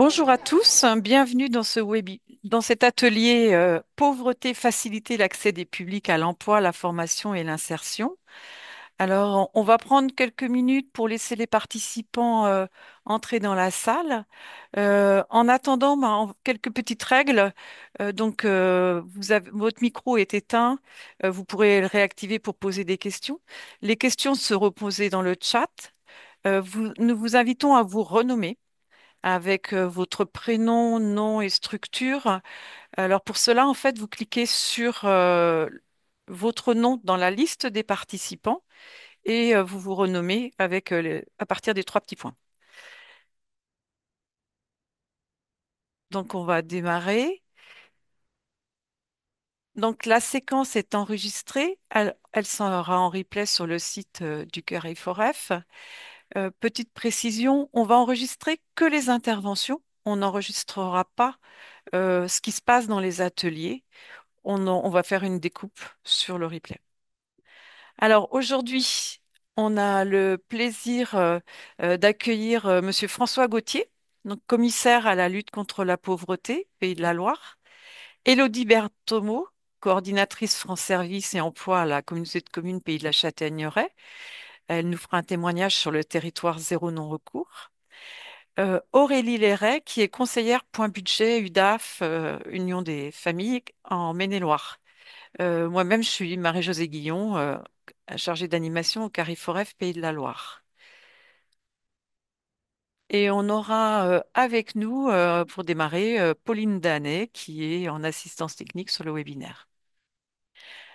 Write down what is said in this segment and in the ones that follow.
Bonjour à tous, bienvenue dans dans cet atelier Pauvreté, faciliter l'accès des publics à l'emploi, la formation et l'insertion. Alors, on va prendre quelques minutes pour laisser les participants entrer dans la salle. En attendant, quelques petites règles. Votre micro est éteint, vous pourrez le réactiver pour poser des questions. Les questions se reposer dans le chat. Nous vous invitons à vous renommer avec votre prénom, nom et structure. Alors pour cela, en fait, vous cliquez sur votre nom dans la liste des participants et vous vous renommez à partir des trois petits points. Donc on va démarrer. Donc la séquence est enregistrée. Elle sera en replay sur le site du Carrefour-F. Petite précision, on va enregistrer que les interventions. On n'enregistrera pas ce qui se passe dans les ateliers. On va faire une découpe sur le replay. Alors aujourd'hui, on a le plaisir d'accueillir Monsieur François Gauthier, donc commissaire à la lutte contre la pauvreté, Pays de la Loire, Élodie Berthomeau, coordinatrice France Service et Emploi à la communauté de communes Pays de la Châtaigneraie. Elle nous fera un témoignage sur le territoire zéro non-recours. Aurélie Léret, qui est conseillère point budget UDAF, Union des familles en Maine-et-Loire. Moi-même, je suis Marie-Josée Guillon, chargée d'animation au Carrefour F Pays de la Loire. Et on aura avec nous, pour démarrer, Pauline Danet, qui est en assistance technique sur le webinaire.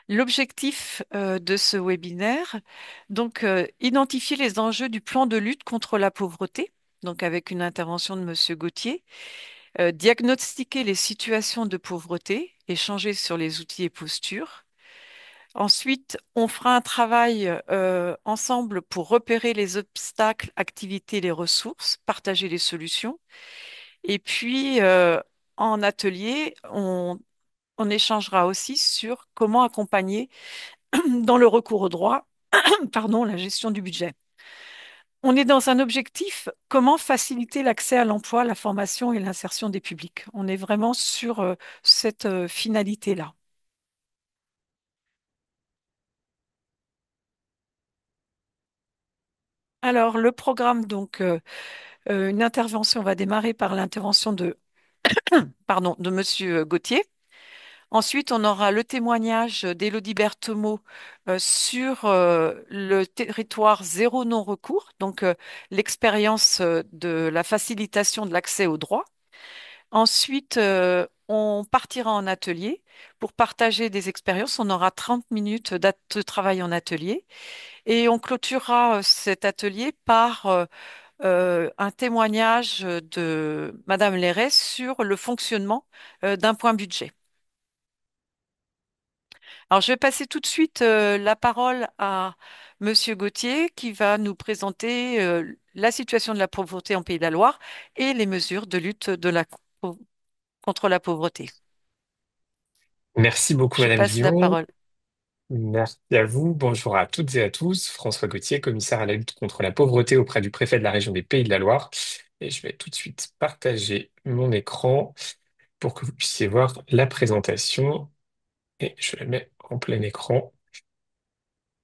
L'objectif de ce webinaire, donc, identifier les enjeux du plan de lutte contre la pauvreté, donc avec une intervention de Monsieur Gauthier, diagnostiquer les situations de pauvreté, échanger sur les outils et postures. Ensuite, on fera un travail ensemble pour repérer les obstacles, activités, les ressources, partager les solutions. Et puis, en atelier, on échangera aussi sur comment accompagner dans le recours au droit, pardon, la gestion du budget. On est dans un objectif, comment faciliter l'accès à l'emploi, la formation et l'insertion des publics. On est vraiment sur cette finalité-là. Alors, le programme, donc, une intervention va démarrer par l'intervention de Monsieur Gauthier. Ensuite, on aura le témoignage d'Élodie Berthomeau sur le territoire zéro non-recours, donc l'expérience de la facilitation de l'accès au droit. Ensuite, on partira en atelier pour partager des expériences. On aura 30 minutes de travail en atelier et on clôturera cet atelier par un témoignage de Madame Léret sur le fonctionnement d'un point budget. Alors, je vais passer tout de suite la parole à Monsieur Gauthier qui va nous présenter la situation de la pauvreté en Pays de la Loire et les mesures de lutte contre la pauvreté. Merci beaucoup, Je Madame passe la Guillon. parole. Merci à vous. Bonjour à toutes et à tous. François Gauthier, commissaire à la lutte contre la pauvreté auprès du préfet de la région des Pays de la Loire. Et je vais tout de suite partager mon écran pour que vous puissiez voir la présentation. Et je la mets en plein écran.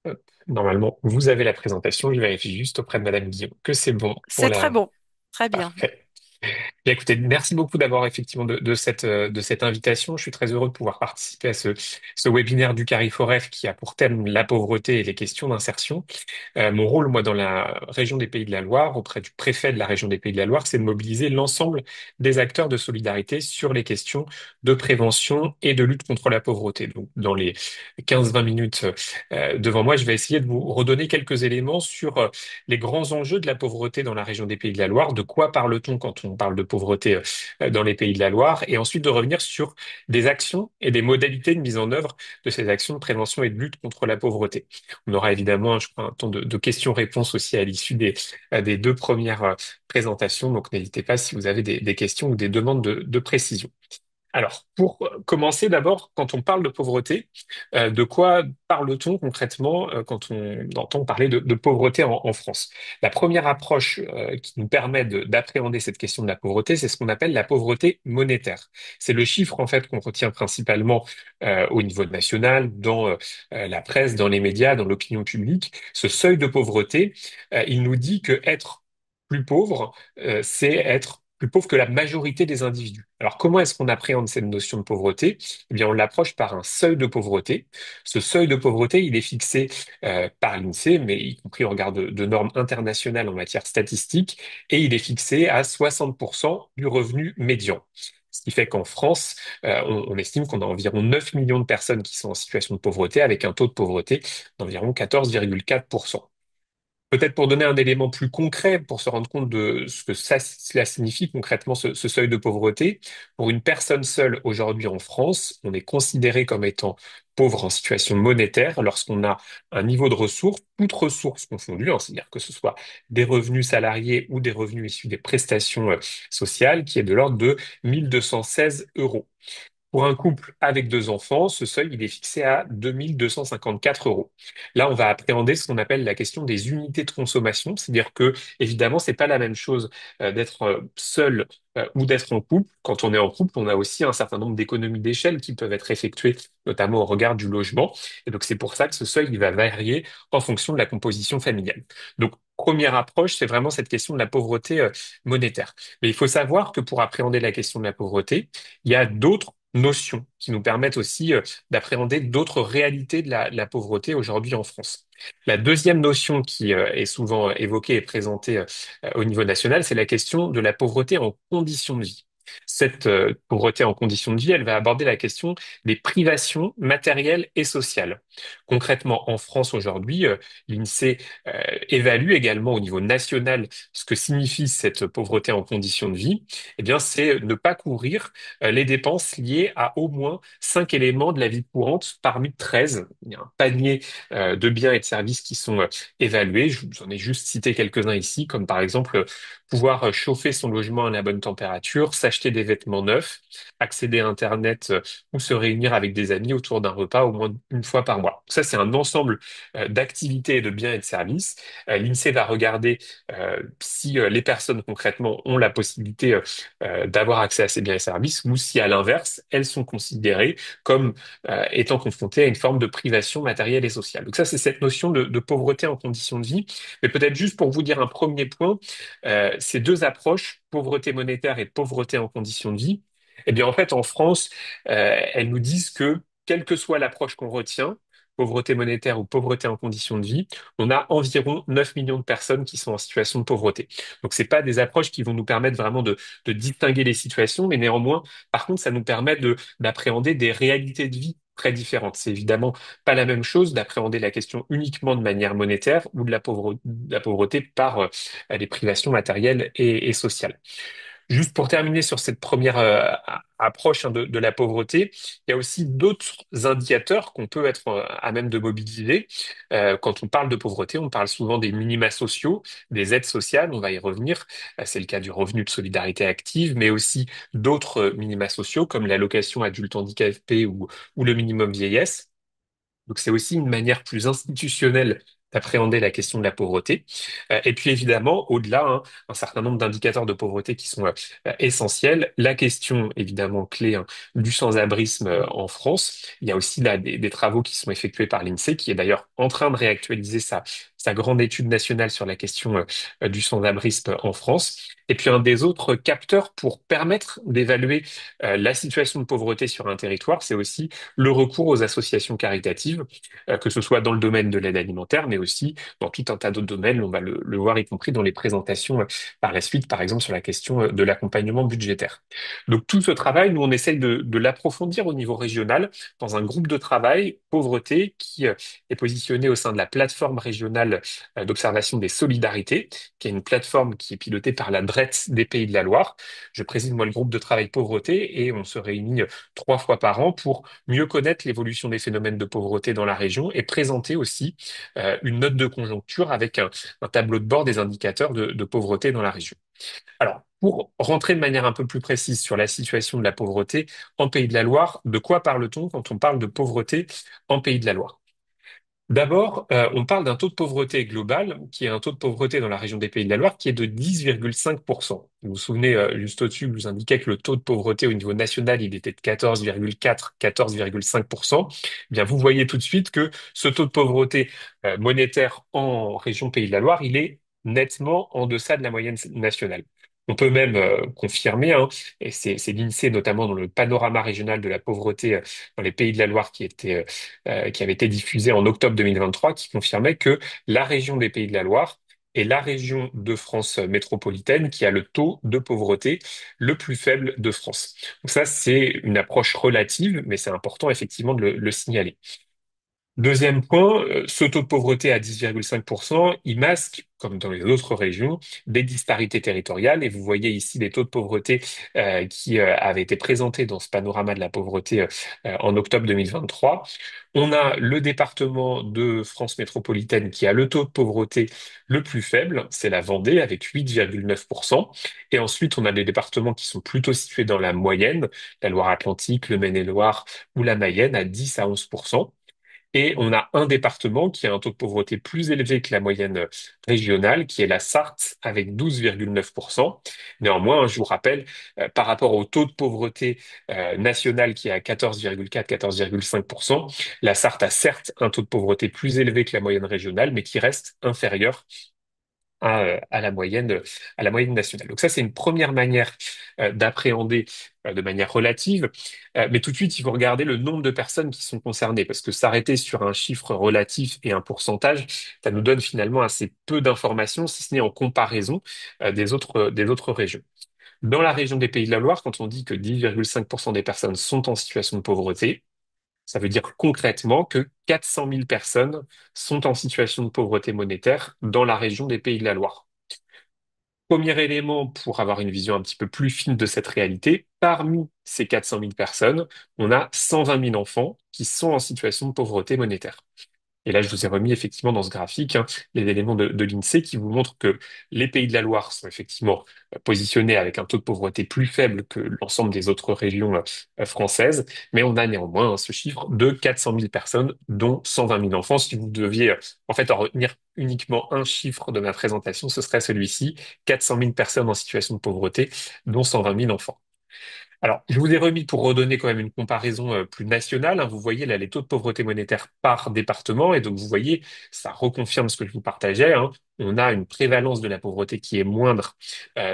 Hop. Normalement, vous avez la présentation. Je vérifie juste auprès de Madame Guillon que c'est bon pour C'est très la... bon. Très bien. Parfait. Bien, écoutez, merci beaucoup d'avoir effectivement de cette invitation. Je suis très heureux de pouvoir participer à ce webinaire du Carrefour-F qui a pour thème la pauvreté et les questions d'insertion. Mon rôle, moi, dans la région des Pays de la Loire, auprès du préfet de la région des Pays de la Loire, c'est de mobiliser l'ensemble des acteurs de solidarité sur les questions de prévention et de lutte contre la pauvreté. Donc, dans les 15-20 minutes devant moi, je vais essayer de vous redonner quelques éléments sur les grands enjeux de la pauvreté dans la région des Pays de la Loire. De quoi parle-t-on quand on parle de pauvreté dans les Pays de la Loire? Et ensuite de revenir sur des actions et des modalités de mise en œuvre de ces actions de prévention et de lutte contre la pauvreté. On aura évidemment, je crois, un temps de questions-réponses aussi à l'issue des deux premières présentations. Donc, n'hésitez pas si vous avez des questions ou des demandes de précision. Alors, pour commencer d'abord, quand on parle de pauvreté, de quoi parle-t-on concrètement quand on entend parler de pauvreté en France? La première approche qui nous permet d'appréhender cette question de la pauvreté, c'est ce qu'on appelle la pauvreté monétaire. C'est le chiffre en fait qu'on retient principalement au niveau national, dans la presse, dans les médias, dans l'opinion publique. Ce seuil de pauvreté, il nous dit que être plus pauvre, c'est être plus pauvre que la majorité des individus. Alors, comment est-ce qu'on appréhende cette notion de pauvreté? Eh bien, on l'approche par un seuil de pauvreté. Ce seuil de pauvreté, il est fixé par l'INSEE, mais y compris au regard de normes internationales en matière statistique, et il est fixé à 60% du revenu médian. Ce qui fait qu'en France, on estime qu'on a environ 9 millions de personnes qui sont en situation de pauvreté, avec un taux de pauvreté d'environ 14,4%. Peut-être pour donner un élément plus concret, pour se rendre compte de ce que cela signifie concrètement ce seuil de pauvreté, pour une personne seule aujourd'hui en France, on est considéré comme étant pauvre en situation monétaire lorsqu'on a un niveau de ressources, toutes ressources confondues, hein, c'est-à-dire que ce soit des revenus salariés ou des revenus issus des prestations sociales, qui est de l'ordre de 1216 euros. Pour un couple avec deux enfants, ce seuil, il est fixé à 2254 euros. Là, on va appréhender ce qu'on appelle la question des unités de consommation, c'est-à-dire que, évidemment, c'est pas la même chose d'être seul ou d'être en couple. Quand on est en couple, on a aussi un certain nombre d'économies d'échelle qui peuvent être effectuées, notamment au regard du logement. Et donc, c'est pour ça que ce seuil, il va varier en fonction de la composition familiale. Donc, première approche, c'est vraiment cette question de la pauvreté monétaire. Mais il faut savoir que pour appréhender la question de la pauvreté, il y a d'autres notions qui nous permettent aussi d'appréhender d'autres réalités de la pauvreté aujourd'hui en France. La deuxième notion qui est souvent évoquée et présentée au niveau national, c'est la question de la pauvreté en conditions de vie. Cette pauvreté en conditions de vie, elle va aborder la question des privations matérielles et sociales. Concrètement, en France aujourd'hui, l'INSEE évalue également au niveau national ce que signifie cette pauvreté en conditions de vie. Eh bien, c'est ne pas couvrir les dépenses liées à au moins 5 éléments de la vie courante parmi 13. Il y a un panier de biens et de services qui sont évalués. Je vous en ai juste cité quelques-uns ici, comme par exemple pouvoir chauffer son logement à la bonne température, s'acheter des vêtements neufs, accéder à Internet ou se réunir avec des amis autour d'un repas au moins une fois par mois. Ça, c'est un ensemble d'activités et de biens et de services. L'INSEE va regarder si les personnes concrètement ont la possibilité d'avoir accès à ces biens et services, ou si à l'inverse, elles sont considérées comme étant confrontées à une forme de privation matérielle et sociale. Donc ça, c'est cette notion de pauvreté en conditions de vie. Mais peut-être juste pour vous dire un premier point, ces deux approches, pauvreté monétaire et pauvreté en conditions de vie, eh bien en fait, en France, elles nous disent que quelle que soit l'approche qu'on retient, pauvreté monétaire ou pauvreté en conditions de vie, on a environ 9 millions de personnes qui sont en situation de pauvreté. Donc, c'est pas des approches qui vont nous permettre vraiment de distinguer les situations, mais néanmoins, par contre, ça nous permet d'appréhender des réalités de vie très différentes. C'est évidemment pas la même chose d'appréhender la question uniquement de manière monétaire ou de la pauvreté par les privations matérielles et sociales. Juste pour terminer sur cette première approche hein, de la pauvreté, il y a aussi d'autres indicateurs qu'on peut être à même de mobiliser. Quand on parle de pauvreté, on parle souvent des minima sociaux, des aides sociales, on va y revenir. C'est le cas du revenu de solidarité active, mais aussi d'autres minima sociaux comme l'allocation adulte handicapé ou le minimum vieillesse. Donc c'est aussi une manière plus institutionnelle d'appréhender la question de la pauvreté. Et puis évidemment, au-delà, hein, un certain nombre d'indicateurs de pauvreté qui sont essentiels. La question évidemment clé hein, du sans-abrisme en France. Il y a aussi là des travaux qui sont effectués par l'INSEE, qui est d'ailleurs en train de réactualiser sa grande étude nationale sur la question du sans-abrisme en France. Et puis un des autres capteurs pour permettre d'évaluer la situation de pauvreté sur un territoire, c'est aussi le recours aux associations caritatives, que ce soit dans le domaine de l'aide alimentaire, mais aussi dans tout un tas d'autres domaines. On va le voir y compris dans les présentations par la suite, par exemple sur la question de l'accompagnement budgétaire. Donc tout ce travail, nous, on essaye de l'approfondir au niveau régional dans un groupe de travail pauvreté qui est positionné au sein de la plateforme régionale nationale d'observation des solidarités, qui est une plateforme qui est pilotée par la DRET des Pays de la Loire. Je préside moi le groupe de travail pauvreté et on se réunit 3 fois par an pour mieux connaître l'évolution des phénomènes de pauvreté dans la région et présenter aussi une note de conjoncture avec un tableau de bord des indicateurs de pauvreté dans la région. Alors, pour rentrer de manière un peu plus précise sur la situation de la pauvreté en Pays de la Loire, de quoi parle-t-on quand on parle de pauvreté en Pays de la Loire? D'abord, on parle d'un taux de pauvreté global, qui est un taux de pauvreté dans la région des Pays de la Loire, qui est de 10,5%. Vous vous souvenez, juste au-dessus, je vous indiquais que le taux de pauvreté au niveau national, il était de 14,4, 14,5%. Eh bien, vous voyez tout de suite que ce taux de pauvreté monétaire en région Pays de la Loire, il est nettement en deçà de la moyenne nationale. On peut même confirmer, hein, et c'est l'INSEE notamment dans le panorama régional de la pauvreté dans les Pays de la Loire qui avait été diffusé en octobre 2023, qui confirmait que la région des Pays de la Loire est la région de France métropolitaine qui a le taux de pauvreté le plus faible de France. Donc ça, c'est une approche relative, mais c'est important effectivement de le signaler. Deuxième point, ce taux de pauvreté à 10,5%, il masque, comme dans les autres régions, des disparités territoriales. Et vous voyez ici les taux de pauvreté qui avaient été présentés dans ce panorama de la pauvreté en octobre 2023. On a le département de France métropolitaine qui a le taux de pauvreté le plus faible, c'est la Vendée avec 8,9%. Et ensuite, on a des départements qui sont plutôt situés dans la moyenne, la Loire-Atlantique, le Maine-et-Loire ou la Mayenne à 10 à 11%. Et on a un département qui a un taux de pauvreté plus élevé que la moyenne régionale, qui est la Sarthe, avec 12,9%. Néanmoins, je vous rappelle, par rapport au taux de pauvreté national qui est à 14,4, 14,5%, la Sarthe a certes un taux de pauvreté plus élevé que la moyenne régionale, mais qui reste inférieur à la moyenne nationale. Donc ça, c'est une première manière d'appréhender de manière relative. Mais tout de suite, il faut regarder le nombre de personnes qui sont concernées, parce que s'arrêter sur un chiffre relatif et un pourcentage, ça nous donne finalement assez peu d'informations, si ce n'est en comparaison des autres régions. Dans la région des Pays de la Loire, quand on dit que 10,5% des personnes sont en situation de pauvreté, ça veut dire concrètement que 400 000 personnes sont en situation de pauvreté monétaire dans la région des Pays de la Loire. Premier élément pour avoir une vision un petit peu plus fine de cette réalité, parmi ces 400 000 personnes, on a 120 000 enfants qui sont en situation de pauvreté monétaire. Et là, je vous ai remis effectivement dans ce graphique les éléments de l'INSEE qui vous montrent que les Pays de la Loire sont effectivement positionnés avec un taux de pauvreté plus faible que l'ensemble des autres régions françaises, mais on a néanmoins ce chiffre de 400 000 personnes, dont 120 000 enfants. Si vous deviez en fait en retenir uniquement un chiffre de ma présentation, ce serait celui-ci, 400 000 personnes en situation de pauvreté, dont 120 000 enfants. Alors, je vous ai remis pour redonner quand même une comparaison plus nationale, hein. Vous voyez là les taux de pauvreté monétaire par département, et donc vous voyez, ça reconfirme ce que je vous partageais, hein. On a une prévalence de la pauvreté qui est moindre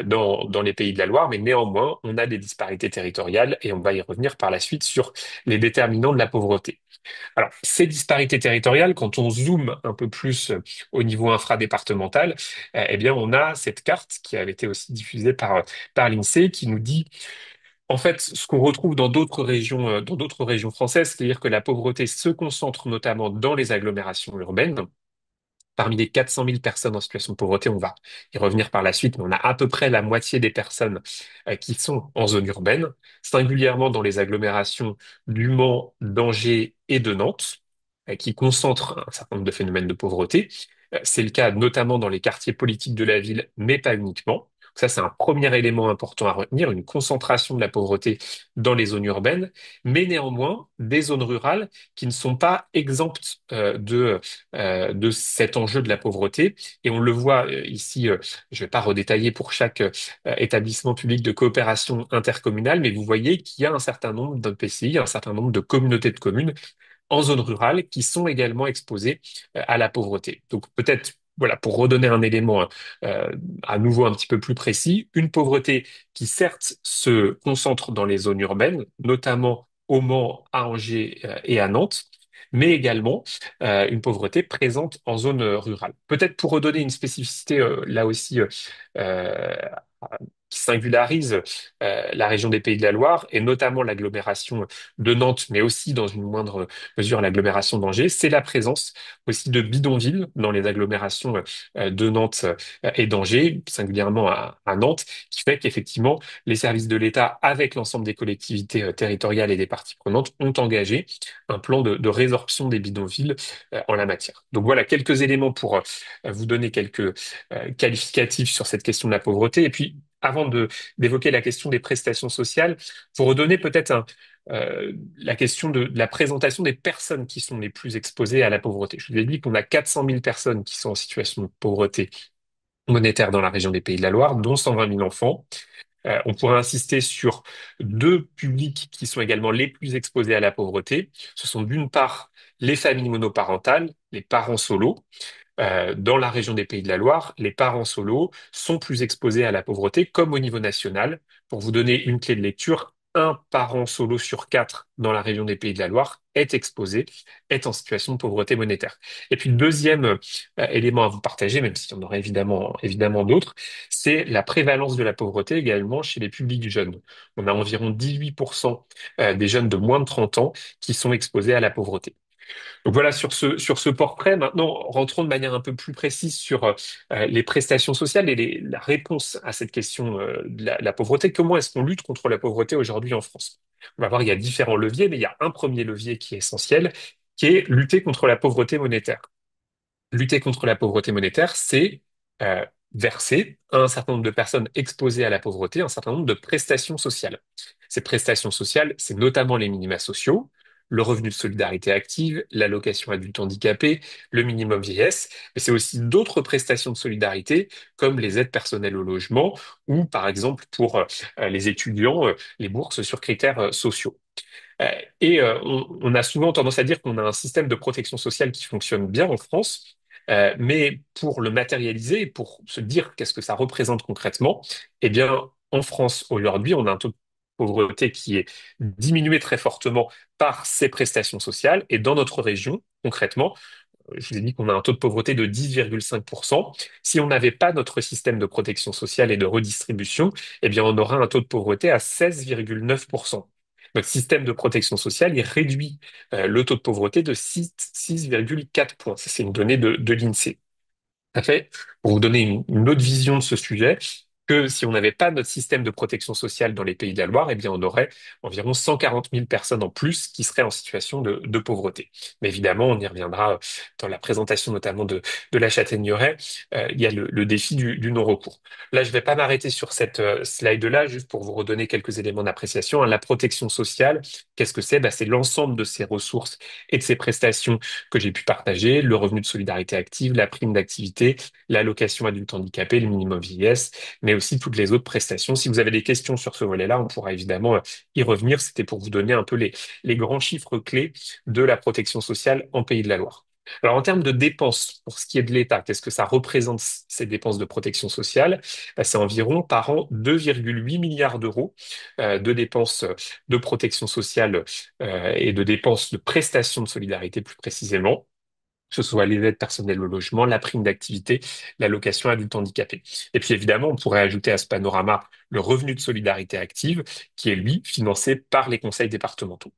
dans les Pays de la Loire, mais néanmoins, on a des disparités territoriales, et on va y revenir par la suite sur les déterminants de la pauvreté. Alors, ces disparités territoriales, quand on zoome un peu plus au niveau infradépartemental, eh bien, on a cette carte qui avait été aussi diffusée par l'INSEE qui nous dit en fait, ce qu'on retrouve dans d'autres régions françaises, c'est-à-dire que la pauvreté se concentre notamment dans les agglomérations urbaines. Parmi les 400 000 personnes en situation de pauvreté, on va y revenir par la suite, mais on a à peu près la moitié des personnes qui sont en zone urbaine, singulièrement dans les agglomérations du Mans, d'Angers et de Nantes, qui concentrent un certain nombre de phénomènes de pauvreté. C'est le cas notamment dans les quartiers politiques de la ville, mais pas uniquement. Ça, c'est un premier élément important à retenir, une concentration de la pauvreté dans les zones urbaines, mais néanmoins des zones rurales qui ne sont pas exemptes de cet enjeu de la pauvreté. Et on le voit ici, je ne vais pas redétailler pour chaque établissement public de coopération intercommunale, mais vous voyez qu'il y a un certain nombre d'EPCI, un certain nombre de communautés de communes en zone rurale qui sont également exposés à la pauvreté. Donc peut-être, voilà, pour redonner un élément à nouveau un petit peu plus précis, une pauvreté qui certes se concentre dans les zones urbaines, notamment au Mans, à Angers et à Nantes, mais également une pauvreté présente en zone rurale. Peut-être pour redonner une spécificité là aussi qui singularise la région des Pays de la Loire et notamment l'agglomération de Nantes, mais aussi dans une moindre mesure l'agglomération d'Angers, c'est la présence aussi de bidonvilles dans les agglomérations de Nantes et d'Angers, singulièrement à Nantes, qui fait qu'effectivement les services de l'État, avec l'ensemble des collectivités territoriales et des parties prenantes, ont engagé un plan de résorption des bidonvilles en la matière. Donc voilà quelques éléments pour vous donner quelques qualificatifs sur cette question de la pauvreté. Et puis, avant d'évoquer la question des prestations sociales, pour redonner peut-être la question de la présentation des personnes qui sont les plus exposées à la pauvreté. Je vous ai dit qu'on a 400 000 personnes qui sont en situation de pauvreté monétaire dans la région des Pays de la Loire, dont 120 000 enfants. On pourrait insister sur deux publics qui sont également les plus exposés à la pauvreté. Ce sont d'une part les familles monoparentales, les parents solos, dans la région des Pays de la Loire, les parents solos sont plus exposés à la pauvreté, comme au niveau national. Pour vous donner une clé de lecture, un parent solo sur quatre dans la région des Pays de la Loire est exposé, est en situation de pauvreté monétaire. Et puis le deuxième élément à vous partager, même s'il y en aurait évidemment d'autres, c'est la prévalence de la pauvreté également chez les publics jeunes. On a environ 18% des jeunes de moins de 30 ans qui sont exposés à la pauvreté. Donc voilà, sur ce portrait, maintenant, rentrons de manière un peu plus précise sur les prestations sociales et la réponse à cette question de la pauvreté. Comment est-ce qu'on lutte contre la pauvreté aujourd'hui en France? On va voir, il y a différents leviers, mais il y a un premier levier qui est essentiel, qui est lutter contre la pauvreté monétaire. Lutter contre la pauvreté monétaire, c'est euh, verser à un certain nombre de personnes exposées à la pauvreté un certain nombre de prestations sociales. Ces prestations sociales, c'est notamment les minima sociaux, le revenu de solidarité active, l'allocation adulte handicapé, le minimum vieillesse, mais c'est aussi d'autres prestations de solidarité comme les aides personnelles au logement ou par exemple pour les étudiants, les bourses sur critères sociaux. On a souvent tendance à dire qu'on a un système de protection sociale qui fonctionne bien en France, mais pour le matérialiser, pour se dire qu'est-ce que ça représente concrètement, eh bien, en France aujourd'hui, on a un taux de pauvreté qui est diminué très fortement par ces prestations sociales, et dans notre région, concrètement, je vous ai dit qu'on a un taux de pauvreté de 10,5%. Si on n'avait pas notre système de protection sociale et de redistribution, eh bien, on aurait un taux de pauvreté à 16,9%. Notre système de protection sociale, il réduit le taux de pauvreté de 6,4 points. Ça, c'est une donnée de l'INSEE. Ça fait, pour vous donner une autre vision de ce sujet, que si on n'avait pas notre système de protection sociale dans les Pays de la Loire, eh bien, on aurait environ 140 000 personnes en plus qui seraient en situation de pauvreté. Mais évidemment, on y reviendra dans la présentation notamment de la Châtaigneraie. Il y a le défi du non-recours. Là, je ne vais pas m'arrêter sur cette slide-là, juste pour vous redonner quelques éléments d'appréciation, hein. La protection sociale, qu'est-ce que c'est? C'est l'ensemble de ces ressources et de ces prestations que j'ai pu partager, le revenu de solidarité active, la prime d'activité, l'allocation adulte handicapé, le minimum vieillesse, mais aussi toutes les autres prestations. Si vous avez des questions sur ce volet-là, on pourra évidemment y revenir. C'était pour vous donner un peu les grands chiffres clés de la protection sociale en Pays de la Loire. Alors, en termes de dépenses, pour ce qui est de l'État, qu'est-ce que ça représente ces dépenses de protection sociale? C'est environ par an 2,8 milliards d'euros de dépenses de protection sociale et de dépenses de prestations de solidarité plus précisément, que ce soit les aides personnelles au logement, la prime d'activité, l'allocation adulte handicapé. Et puis évidemment, on pourrait ajouter à ce panorama le revenu de solidarité active, qui est lui financé par les conseils départementaux.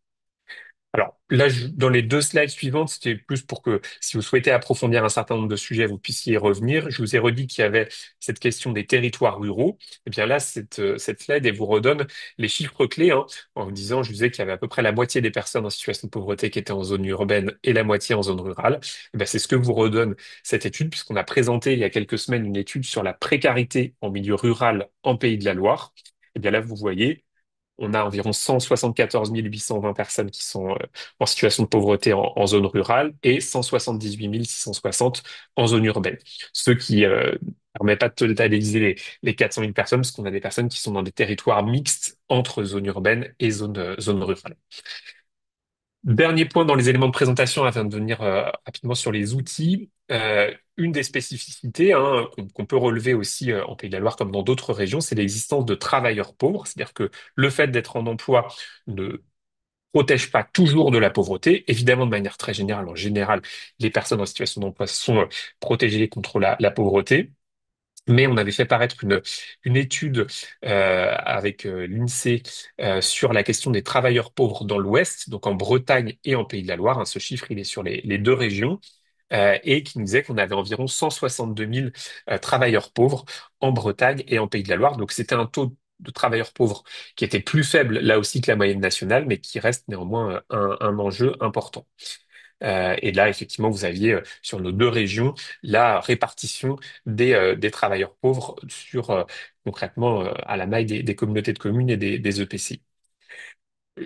Alors là, dans les deux slides suivantes, c'était plus pour que si vous souhaitez approfondir un certain nombre de sujets, vous puissiez y revenir. Je vous ai redit qu'il y avait cette question des territoires ruraux. Et bien là, cette slide, elle vous redonne les chiffres clés, hein, en vous disant, je vous disais qu'il y avait à peu près la moitié des personnes en situation de pauvreté qui étaient en zone urbaine et la moitié en zone rurale. Et bien, c'est ce que vous redonne cette étude, puisqu'on a présenté il y a quelques semaines une étude sur la précarité en milieu rural en Pays de la Loire. Et bien là, vous voyez, on a environ 174 820 personnes qui sont en situation de pauvreté en zone rurale et 178 660 en zone urbaine. Ce qui permet pas de totaliser les 400 000 personnes, parce qu'on a des personnes qui sont dans des territoires mixtes entre zone urbaine et zone rurale. Dernier point dans les éléments de présentation afin de venir rapidement sur les outils. Une des spécificités, hein, qu'on peut relever aussi en Pays de la Loire comme dans d'autres régions, c'est l'existence de travailleurs pauvres. C'est-à-dire que le fait d'être en emploi ne protège pas toujours de la pauvreté. Évidemment, de manière très générale, en général, les personnes en situation d'emploi sont protégées contre la pauvreté. Mais on avait fait paraître une étude avec l'INSEE sur la question des travailleurs pauvres dans l'Ouest, donc en Bretagne et en Pays de la Loire. Hein. Ce chiffre, il est sur les deux régions. Et qui nous disait qu'on avait environ 162 000 travailleurs pauvres en Bretagne et en Pays de la Loire. Donc c'était un taux de travailleurs pauvres qui était plus faible là aussi que la moyenne nationale, mais qui reste néanmoins un enjeu important. Et là, effectivement, vous aviez sur nos deux régions la répartition des travailleurs pauvres sur concrètement à la maille des communautés de communes et des EPCI.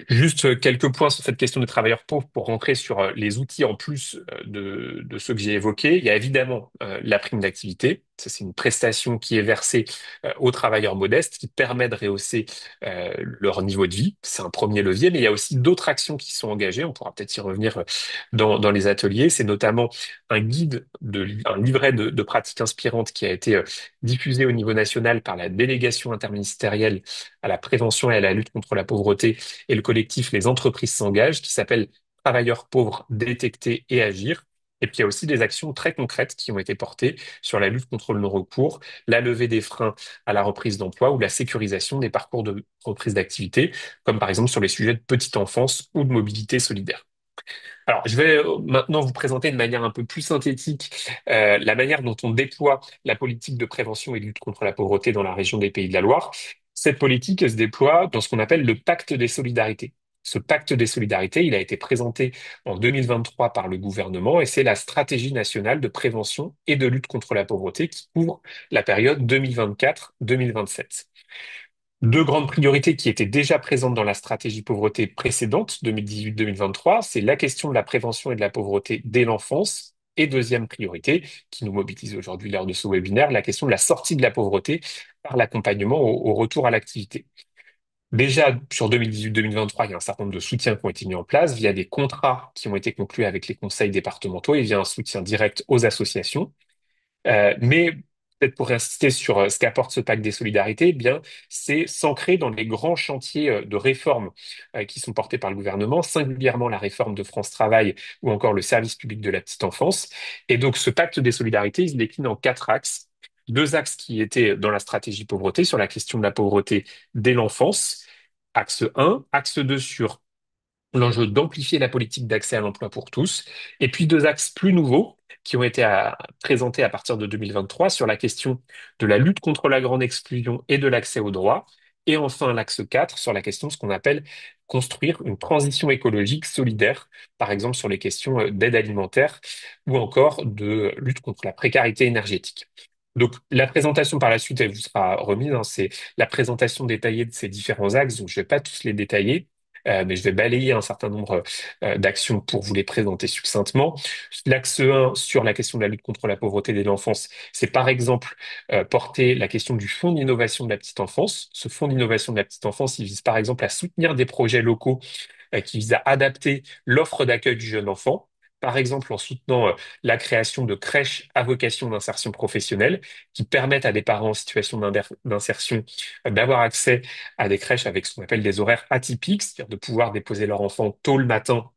Juste quelques points sur cette question des travailleurs pauvres pour rentrer sur les outils en plus de ceux que j'ai évoqués. Il y a évidemment la prime d'activité. Ça, c'est une prestation qui est versée aux travailleurs modestes qui permet de rehausser leur niveau de vie. C'est un premier levier, mais il y a aussi d'autres actions qui sont engagées. On pourra peut-être y revenir dans les ateliers. C'est notamment un livret de pratiques inspirantes qui a été diffusé au niveau national par la délégation interministérielle à la prévention et à la lutte contre la pauvreté et le collectif Les entreprises s'engagent, qui s'appelle Travailleurs pauvres détecter et agir. Et puis il y a aussi des actions très concrètes qui ont été portées sur la lutte contre le non-recours, la levée des freins à la reprise d'emploi ou la sécurisation des parcours de reprise d'activité, comme par exemple sur les sujets de petite enfance ou de mobilité solidaire. Alors, je vais maintenant vous présenter de manière un peu plus synthétique la manière dont on déploie la politique de prévention et de lutte contre la pauvreté dans la région des Pays de la Loire. Cette politique, elle se déploie dans ce qu'on appelle le pacte des solidarités. Ce pacte des solidarités, il a été présenté en 2023 par le gouvernement et c'est la stratégie nationale de prévention et de lutte contre la pauvreté qui couvre la période 2024-2027. Deux grandes priorités qui étaient déjà présentes dans la stratégie pauvreté précédente, 2018-2023, c'est la question de la prévention et de la pauvreté dès l'enfance. Et deuxième priorité, qui nous mobilise aujourd'hui lors de ce webinaire, la question de la sortie de la pauvreté par l'accompagnement au retour à l'activité. Déjà, sur 2018-2023, il y a un certain nombre de soutiens qui ont été mis en place via des contrats qui ont été conclus avec les conseils départementaux et via un soutien direct aux associations. Mais peut-être pour insister sur ce qu'apporte ce pacte des solidarités, eh bien, c'est s'ancrer dans les grands chantiers de réforme qui sont portés par le gouvernement, singulièrement la réforme de France Travail ou encore le service public de la petite enfance. Et donc, ce pacte des solidarités, il se décline en quatre axes. Deux axes qui étaient dans la stratégie pauvreté, sur la question de la pauvreté dès l'enfance. Axe 1, axe 2 sur l'enjeu d'amplifier la politique d'accès à l'emploi pour tous, et puis deux axes plus nouveaux qui ont été présentés à partir de 2023 sur la question de la lutte contre la grande exclusion et de l'accès aux droits, et enfin l'axe 4 sur la question de ce qu'on appelle construire une transition écologique solidaire, par exemple sur les questions d'aide alimentaire ou encore de lutte contre la précarité énergétique. Donc, la présentation par la suite, elle vous sera remise. Hein, c'est la présentation détaillée de ces différents axes, donc je ne vais pas tous les détailler. Mais je vais balayer un certain nombre d'actions pour vous les présenter succinctement. L'axe 1 sur la question de la lutte contre la pauvreté de l'enfance, c'est par exemple porter la question du fonds d'innovation de la petite enfance. Ce fonds d'innovation de la petite enfance, il vise par exemple à soutenir des projets locaux qui vise à adapter l'offre d'accueil du jeune enfant, par exemple en soutenant la création de crèches à vocation d'insertion professionnelle qui permettent à des parents en situation d'insertion d'avoir accès à des crèches avec ce qu'on appelle des horaires atypiques, c'est-à-dire de pouvoir déposer leur enfant tôt le matin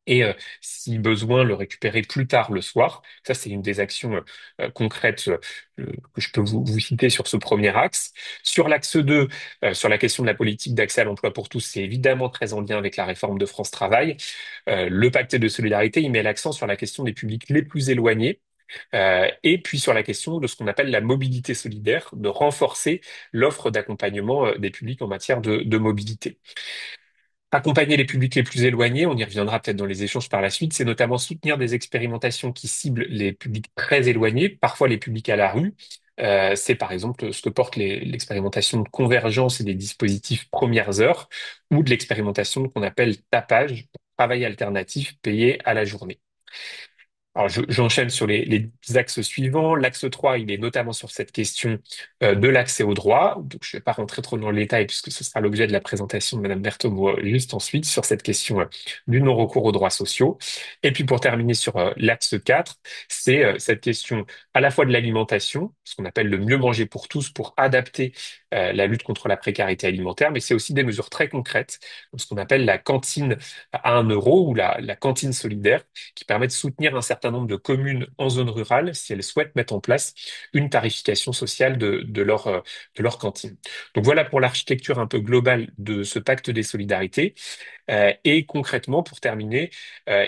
et si besoin, le récupérer plus tard le soir. Ça, c'est une des actions concrètes que je peux vous citer sur ce premier axe. Sur l'axe 2, sur la question de la politique d'accès à l'emploi pour tous, c'est évidemment très en lien avec la réforme de France Travail. Le pacte de solidarité, il met l'accent sur la question des publics les plus éloignés. Et puis sur la question de ce qu'on appelle la mobilité solidaire, de renforcer l'offre d'accompagnement des publics en matière de mobilité. Accompagner les publics les plus éloignés, on y reviendra peut-être dans les échanges par la suite, c'est notamment soutenir des expérimentations qui ciblent les publics très éloignés, parfois les publics à la rue. C'est par exemple ce que porte l'expérimentation de convergence et des dispositifs premières heures ou de l'expérimentation qu'on appelle tapage, travail alternatif payé à la journée. Alors, j'enchaîne sur les axes suivants. L'axe 3, il est notamment sur cette question de l'accès au droit. Donc, je ne vais pas rentrer trop dans le détail puisque ce sera l'objet de la présentation de Madame Berthomeau juste ensuite sur cette question du non-recours aux droits sociaux. Et puis, pour terminer sur l'axe 4, c'est cette question à la fois de l'alimentation, ce qu'on appelle le mieux manger pour tous, pour adapter la lutte contre la précarité alimentaire, mais c'est aussi des mesures très concrètes, comme ce qu'on appelle la cantine à 1 euro ou la cantine solidaire, qui permet de soutenir un certain nombre de communes en zone rurale si elles souhaitent mettre en place une tarification sociale de leur cantine. Donc voilà pour l'architecture un peu globale de ce pacte des solidarités. Et concrètement, pour terminer,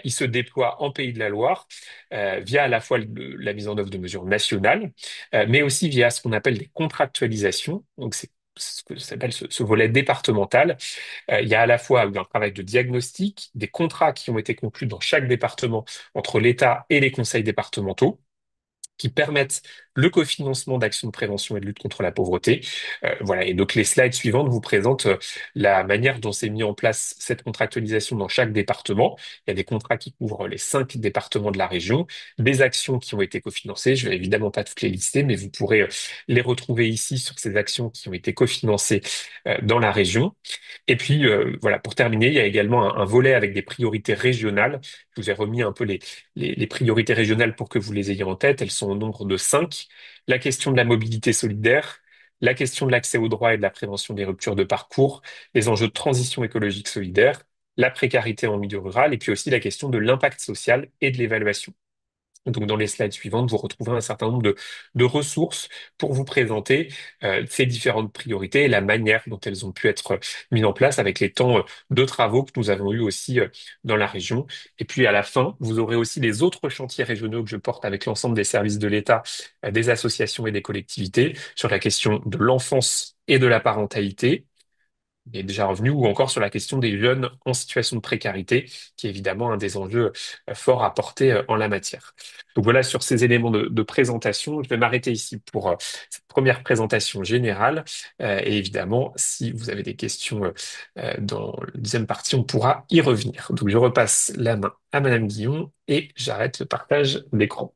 il se déploie en Pays de la Loire via à la fois la mise en œuvre de mesures nationales, mais aussi via ce qu'on appelle des contractualisations. Donc c'est ce que s'appelle ce volet départemental. Il y a à la fois eu un travail de diagnostic, des contrats qui ont été conclus dans chaque département entre l'État et les conseils départementaux, qui permettent le cofinancement d'actions de prévention et de lutte contre la pauvreté. Voilà. Et donc les slides suivantes vous présentent la manière dont s'est mis en place cette contractualisation dans chaque département. Il y a des contrats qui couvrent les 5 départements de la région, des actions qui ont été cofinancées. Je vais évidemment pas toutes les lister, mais vous pourrez les retrouver ici sur ces actions qui ont été cofinancées dans la région. Et puis, voilà, pour terminer, il y a également un volet avec des priorités régionales. Je vous ai remis un peu les priorités régionales pour que vous les ayez en tête. Elles sont au nombre de 5. La question de la mobilité solidaire, la question de l'accès aux droits et de la prévention des ruptures de parcours, les enjeux de transition écologique solidaire, la précarité en milieu rural, et puis aussi la question de l'impact social et de l'évaluation. Donc, dans les slides suivantes, vous retrouverez un certain nombre de ressources pour vous présenter ces différentes priorités et la manière dont elles ont pu être mises en place avec les temps de travaux que nous avons eus aussi dans la région. Et puis, à la fin, vous aurez aussi les autres chantiers régionaux que je porte avec l'ensemble des services de l'État, des associations et des collectivités sur la question de l'enfance et de la parentalité est déjà revenu, ou encore sur la question des jeunes en situation de précarité, qui est évidemment un des enjeux forts à porter en la matière. Donc voilà, sur ces éléments de présentation, je vais m'arrêter ici pour cette première présentation générale. Et évidemment, si vous avez des questions dans la deuxième partie, on pourra y revenir. Donc je repasse la main à Madame Guillon et j'arrête le partage d'écran.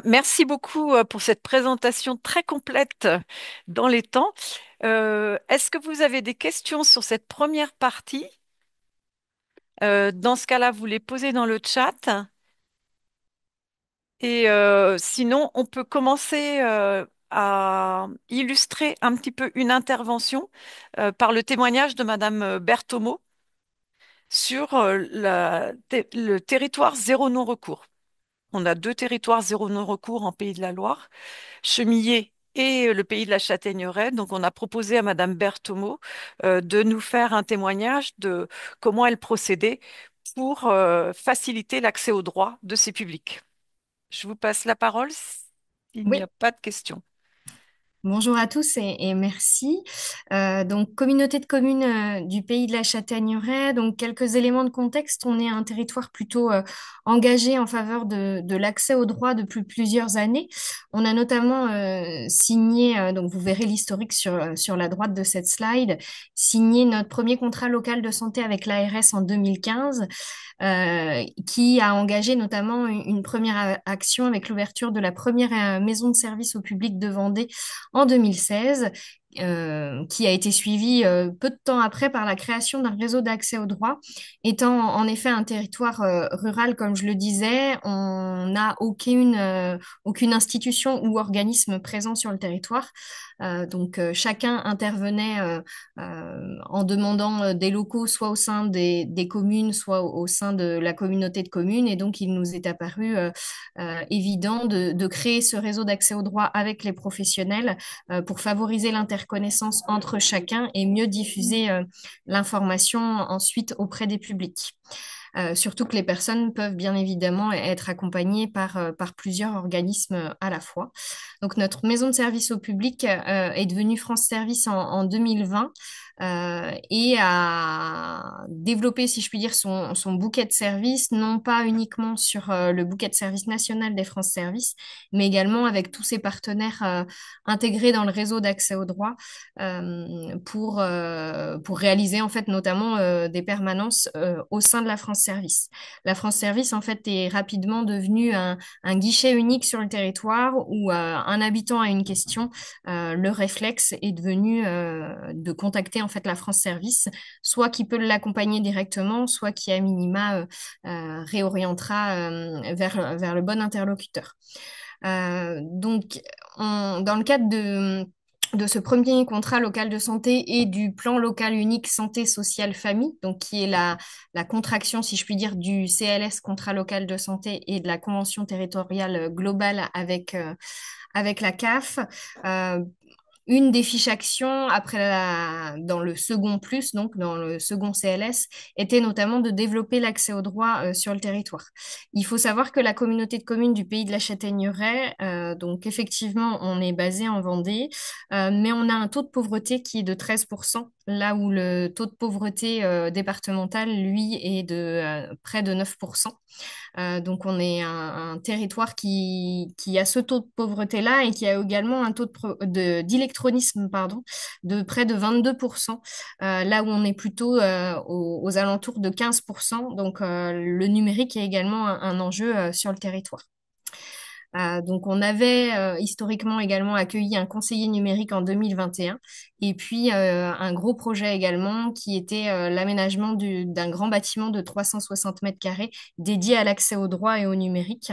Merci beaucoup pour cette présentation très complète dans les temps. Est-ce que vous avez des questions sur cette première partie? Dans ce cas-là, vous les posez dans le chat. Et sinon, on peut commencer à illustrer un petit peu une intervention par le témoignage de Madame Berthomeau sur le territoire zéro non-recours. On a deux territoires zéro non-recours en Pays de la Loire, Chemillé et le Pays de la Châtaigneraie. Donc, on a proposé à Madame Berthomeau de nous faire un témoignage de comment elle procédait pour faciliter l'accès aux droits de ces publics. Je vous passe la parole s'il n'y a Oui, pas de questions. bonjour à tous et merci. Donc, communauté de communes du Pays de la Châtaigneraie. Donc, quelques éléments de contexte. On est un territoire plutôt engagé en faveur de l'accès aux droits depuis plusieurs années. On a notamment signé, donc vous verrez l'historique sur la droite de cette slide, signé notre premier contrat local de santé avec l'ARS en 2015, qui a engagé notamment une première action avec l'ouverture de la première maison de service au public de Vendée en 2016, qui a été suivi peu de temps après par la création d'un réseau d'accès aux droits. Étant en effet un territoire rural, comme je le disais, on n'a aucune institution ou organisme présent sur le territoire. Donc chacun intervenait en demandant des locaux, soit au sein des communes, soit au sein de la communauté de communes. Et donc il nous est apparu évident de créer ce réseau d'accès aux droits avec les professionnels pour favoriser l'interconnaissance entre chacun et mieux diffuser l'information ensuite auprès des publics. Surtout que les personnes peuvent bien évidemment être accompagnées par plusieurs organismes à la fois. Donc notre maison de service au public est devenue France Service en 2020 et a développé, si je puis dire, son bouquet de services, non pas uniquement sur le bouquet de services national des France Services, mais également avec tous ses partenaires intégrés dans le réseau d'accès aux droits pour réaliser en fait notamment des permanences au sein de la France Service. La France Service en fait est rapidement devenue un guichet unique sur le territoire où un habitant a une question, le réflexe est devenu de contacter en fait la France Service, soit qui peut l'accompagner directement, soit qui à minima réorientera vers le bon interlocuteur. Donc, dans le cadre de ce premier contrat local de santé et du plan local unique santé sociale famille, donc qui est la contraction, si je puis dire, du CLS, contrat local de santé, et de la convention territoriale globale avec la CAF. Euh, une des fiches actions dans le second plus, donc dans le second CLS, était notamment de développer l'accès aux droits sur le territoire. Il faut savoir que la communauté de communes du Pays de la Châtaigneraie, donc effectivement, on est basé en Vendée, mais on a un taux de pauvreté qui est de 13%, là où le taux de pauvreté départemental, lui, est de près de 9%. Donc, on est un territoire qui a ce taux de pauvreté-là et qui a également un taux d'électronisme, pardon, de près de 22%, là où on est plutôt aux alentours de 15%. Donc, le numérique est également un enjeu sur le territoire. Donc, on avait historiquement également accueilli un conseiller numérique en 2021 et puis un gros projet également qui était l'aménagement d'un grand bâtiment de 360 mètres carrés dédié à l'accès au droit et au numérique,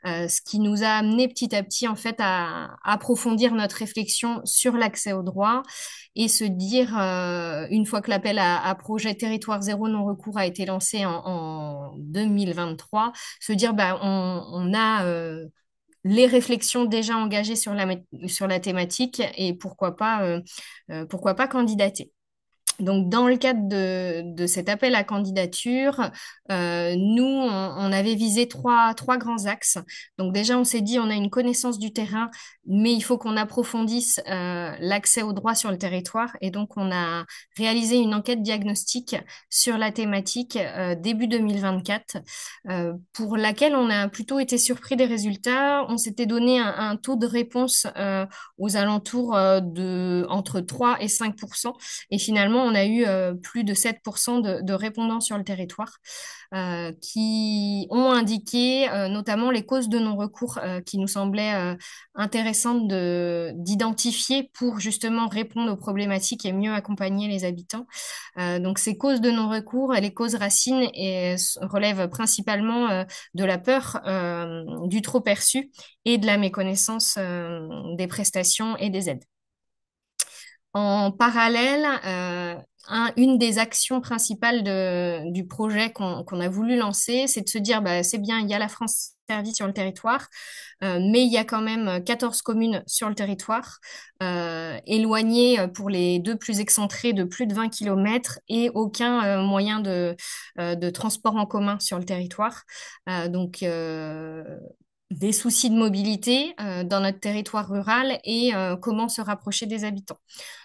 ce qui nous a amené petit à petit en fait à approfondir notre réflexion sur l'accès au droit et se dire, une fois que l'appel à projet Territoire Zéro Non-Recours a été lancé en 2023, se dire bah, on a les réflexions déjà engagées sur la thématique et pourquoi pas candidater. Donc, dans le cadre de cet appel à candidature, nous, on avait visé trois grands axes. Donc, déjà, on s'est dit, on a une connaissance du terrain, mais il faut qu'on approfondisse l'accès aux droits sur le territoire. Et donc, on a réalisé une enquête diagnostique sur la thématique début 2024, pour laquelle on a plutôt été surpris des résultats. On s'était donné un taux de réponse aux alentours de entre 3 et 5%. Et finalement, on a eu plus de 7% de répondants sur le territoire qui ont indiqué notamment les causes de non-recours qui nous semblaient intéressantes d'identifier pour justement répondre aux problématiques et mieux accompagner les habitants. Donc ces causes de non-recours, les causes racines relèvent principalement de la peur du trop perçu et de la méconnaissance des prestations et des aides. En parallèle, une des actions principales du projet qu'on a voulu lancer, c'est de se dire, bah, c'est bien, il y a la France Service sur le territoire, mais il y a quand même 14 communes sur le territoire, éloignées pour les deux plus excentrées de plus de 20 km et aucun moyen de transport en commun sur le territoire. Donc, des soucis de mobilité dans notre territoire rural et comment se rapprocher des habitants.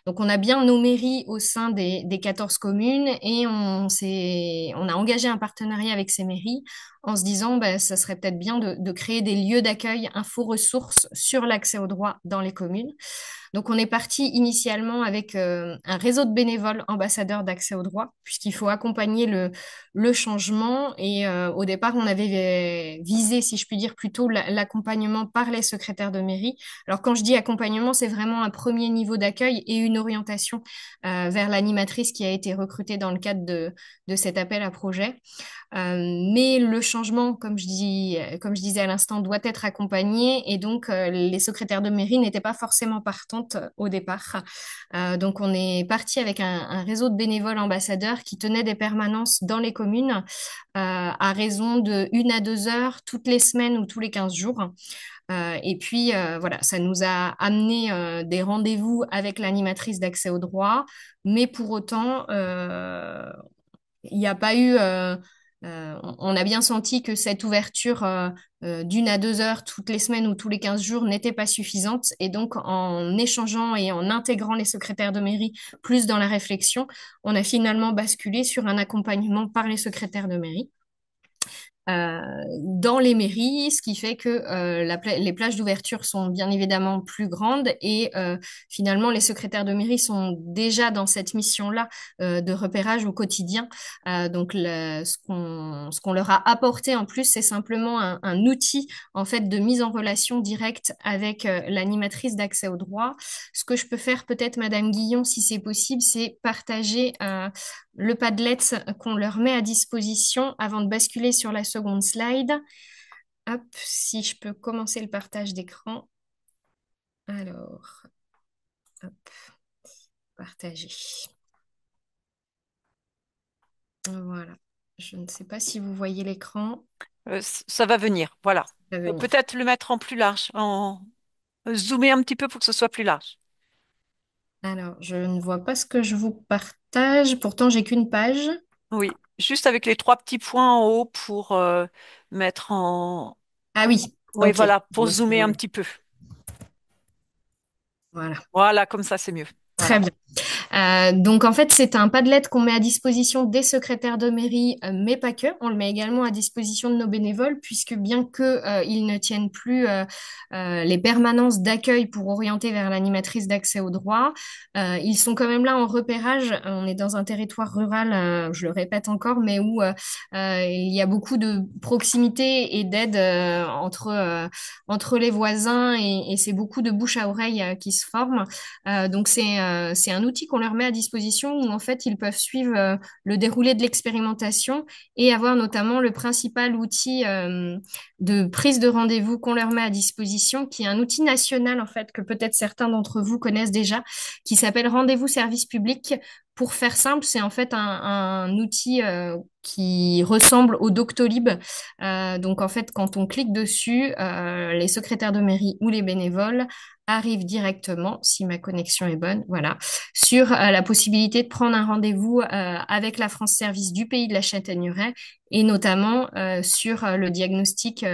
Donc, on a bien nos mairies au sein des 14 communes et on a engagé un partenariat avec ces mairies en se disant bah, ça serait peut-être bien de créer des lieux d'accueil info-ressources sur l'accès aux droits dans les communes. Donc, on est parti initialement avec un réseau de bénévoles ambassadeurs d'accès aux droits, puisqu'il faut accompagner le changement. Et au départ, on avait visé, si je puis dire, plutôt l'accompagnement par les secrétaires de mairie. Alors, quand je dis accompagnement, c'est vraiment un premier niveau d'accueil et une orientation vers l'animatrice qui a été recrutée dans le cadre de cet appel à projet. Mais le changement, comme je disais à l'instant, doit être accompagné et donc les secrétaires de mairie n'étaient pas forcément partantes au départ. Donc on est parti avec un réseau de bénévoles ambassadeurs qui tenaient des permanences dans les communes à raison de 1 à 2 heures toutes les semaines ou tous les 15 jours. Et puis voilà, ça nous a amené des rendez-vous avec l'animatrice d'accès aux droits, mais pour autant, il n'y a pas eu. On a bien senti que cette ouverture d'1 à 2 heures toutes les semaines ou tous les 15 jours n'était pas suffisante. Et donc, en échangeant et en intégrant les secrétaires de mairie plus dans la réflexion, on a finalement basculé sur un accompagnement par les secrétaires de mairie dans les mairies, ce qui fait que les plages d'ouverture sont bien évidemment plus grandes et finalement les secrétaires de mairie sont déjà dans cette mission-là de repérage au quotidien. Donc ce qu'on leur a apporté en plus, c'est simplement un outil en fait de mise en relation directe avec l'animatrice d'accès au droit. Ce que je peux faire peut-être, Madame Guillon, si c'est possible, c'est partager le Padlet qu'on leur met à disposition avant de basculer sur la seconde slide. hop, si je peux commencer le partage d'écran. Alors, hop, partager. Voilà. Je ne sais pas si vous voyez l'écran. Ça va venir, voilà. Ça va venir. Peut-être le mettre en plus large, en zoomer un petit peu pour que ce soit plus large. Alors, je ne vois pas ce que je vous partage. Pourtant, j'ai qu'une page. Oui, juste avec les trois petits points en haut pour mettre en... Ah oui, Oui, ok. voilà, Je pour vois ce que zoomer vous un voulez. petit peu. Voilà. Voilà, comme ça, c'est mieux. Très Voilà. bien. Donc en fait, c'est un Padlet qu'on met à disposition des secrétaires de mairie, mais pas que. On le met également à disposition de nos bénévoles, puisque bien que ils ne tiennent plus les permanences d'accueil pour orienter vers l'animatrice d'accès au droit, ils sont quand même là en repérage. On est dans un territoire rural, je le répète encore, mais où il y a beaucoup de proximité et d'aide entre les voisins, et c'est beaucoup de bouche à oreille qui se forment. Donc c'est un outil qu'on leur met à disposition où en fait ils peuvent suivre le déroulé de l'expérimentation et avoir notamment le principal outil de prise de rendez-vous qu'on leur met à disposition, qui est un outil national en fait que peut-être certains d'entre vous connaissent déjà, qui s'appelle Rendez-vous Service Public. Pour faire simple, c'est en fait un outil qui ressemble au Doctolib. Donc en fait, quand on clique dessus, les secrétaires de mairie ou les bénévoles arrive directement, si ma connexion est bonne, voilà, sur la possibilité de prendre un rendez-vous avec la France Service du pays de la Châtaigneraie et notamment sur le diagnostic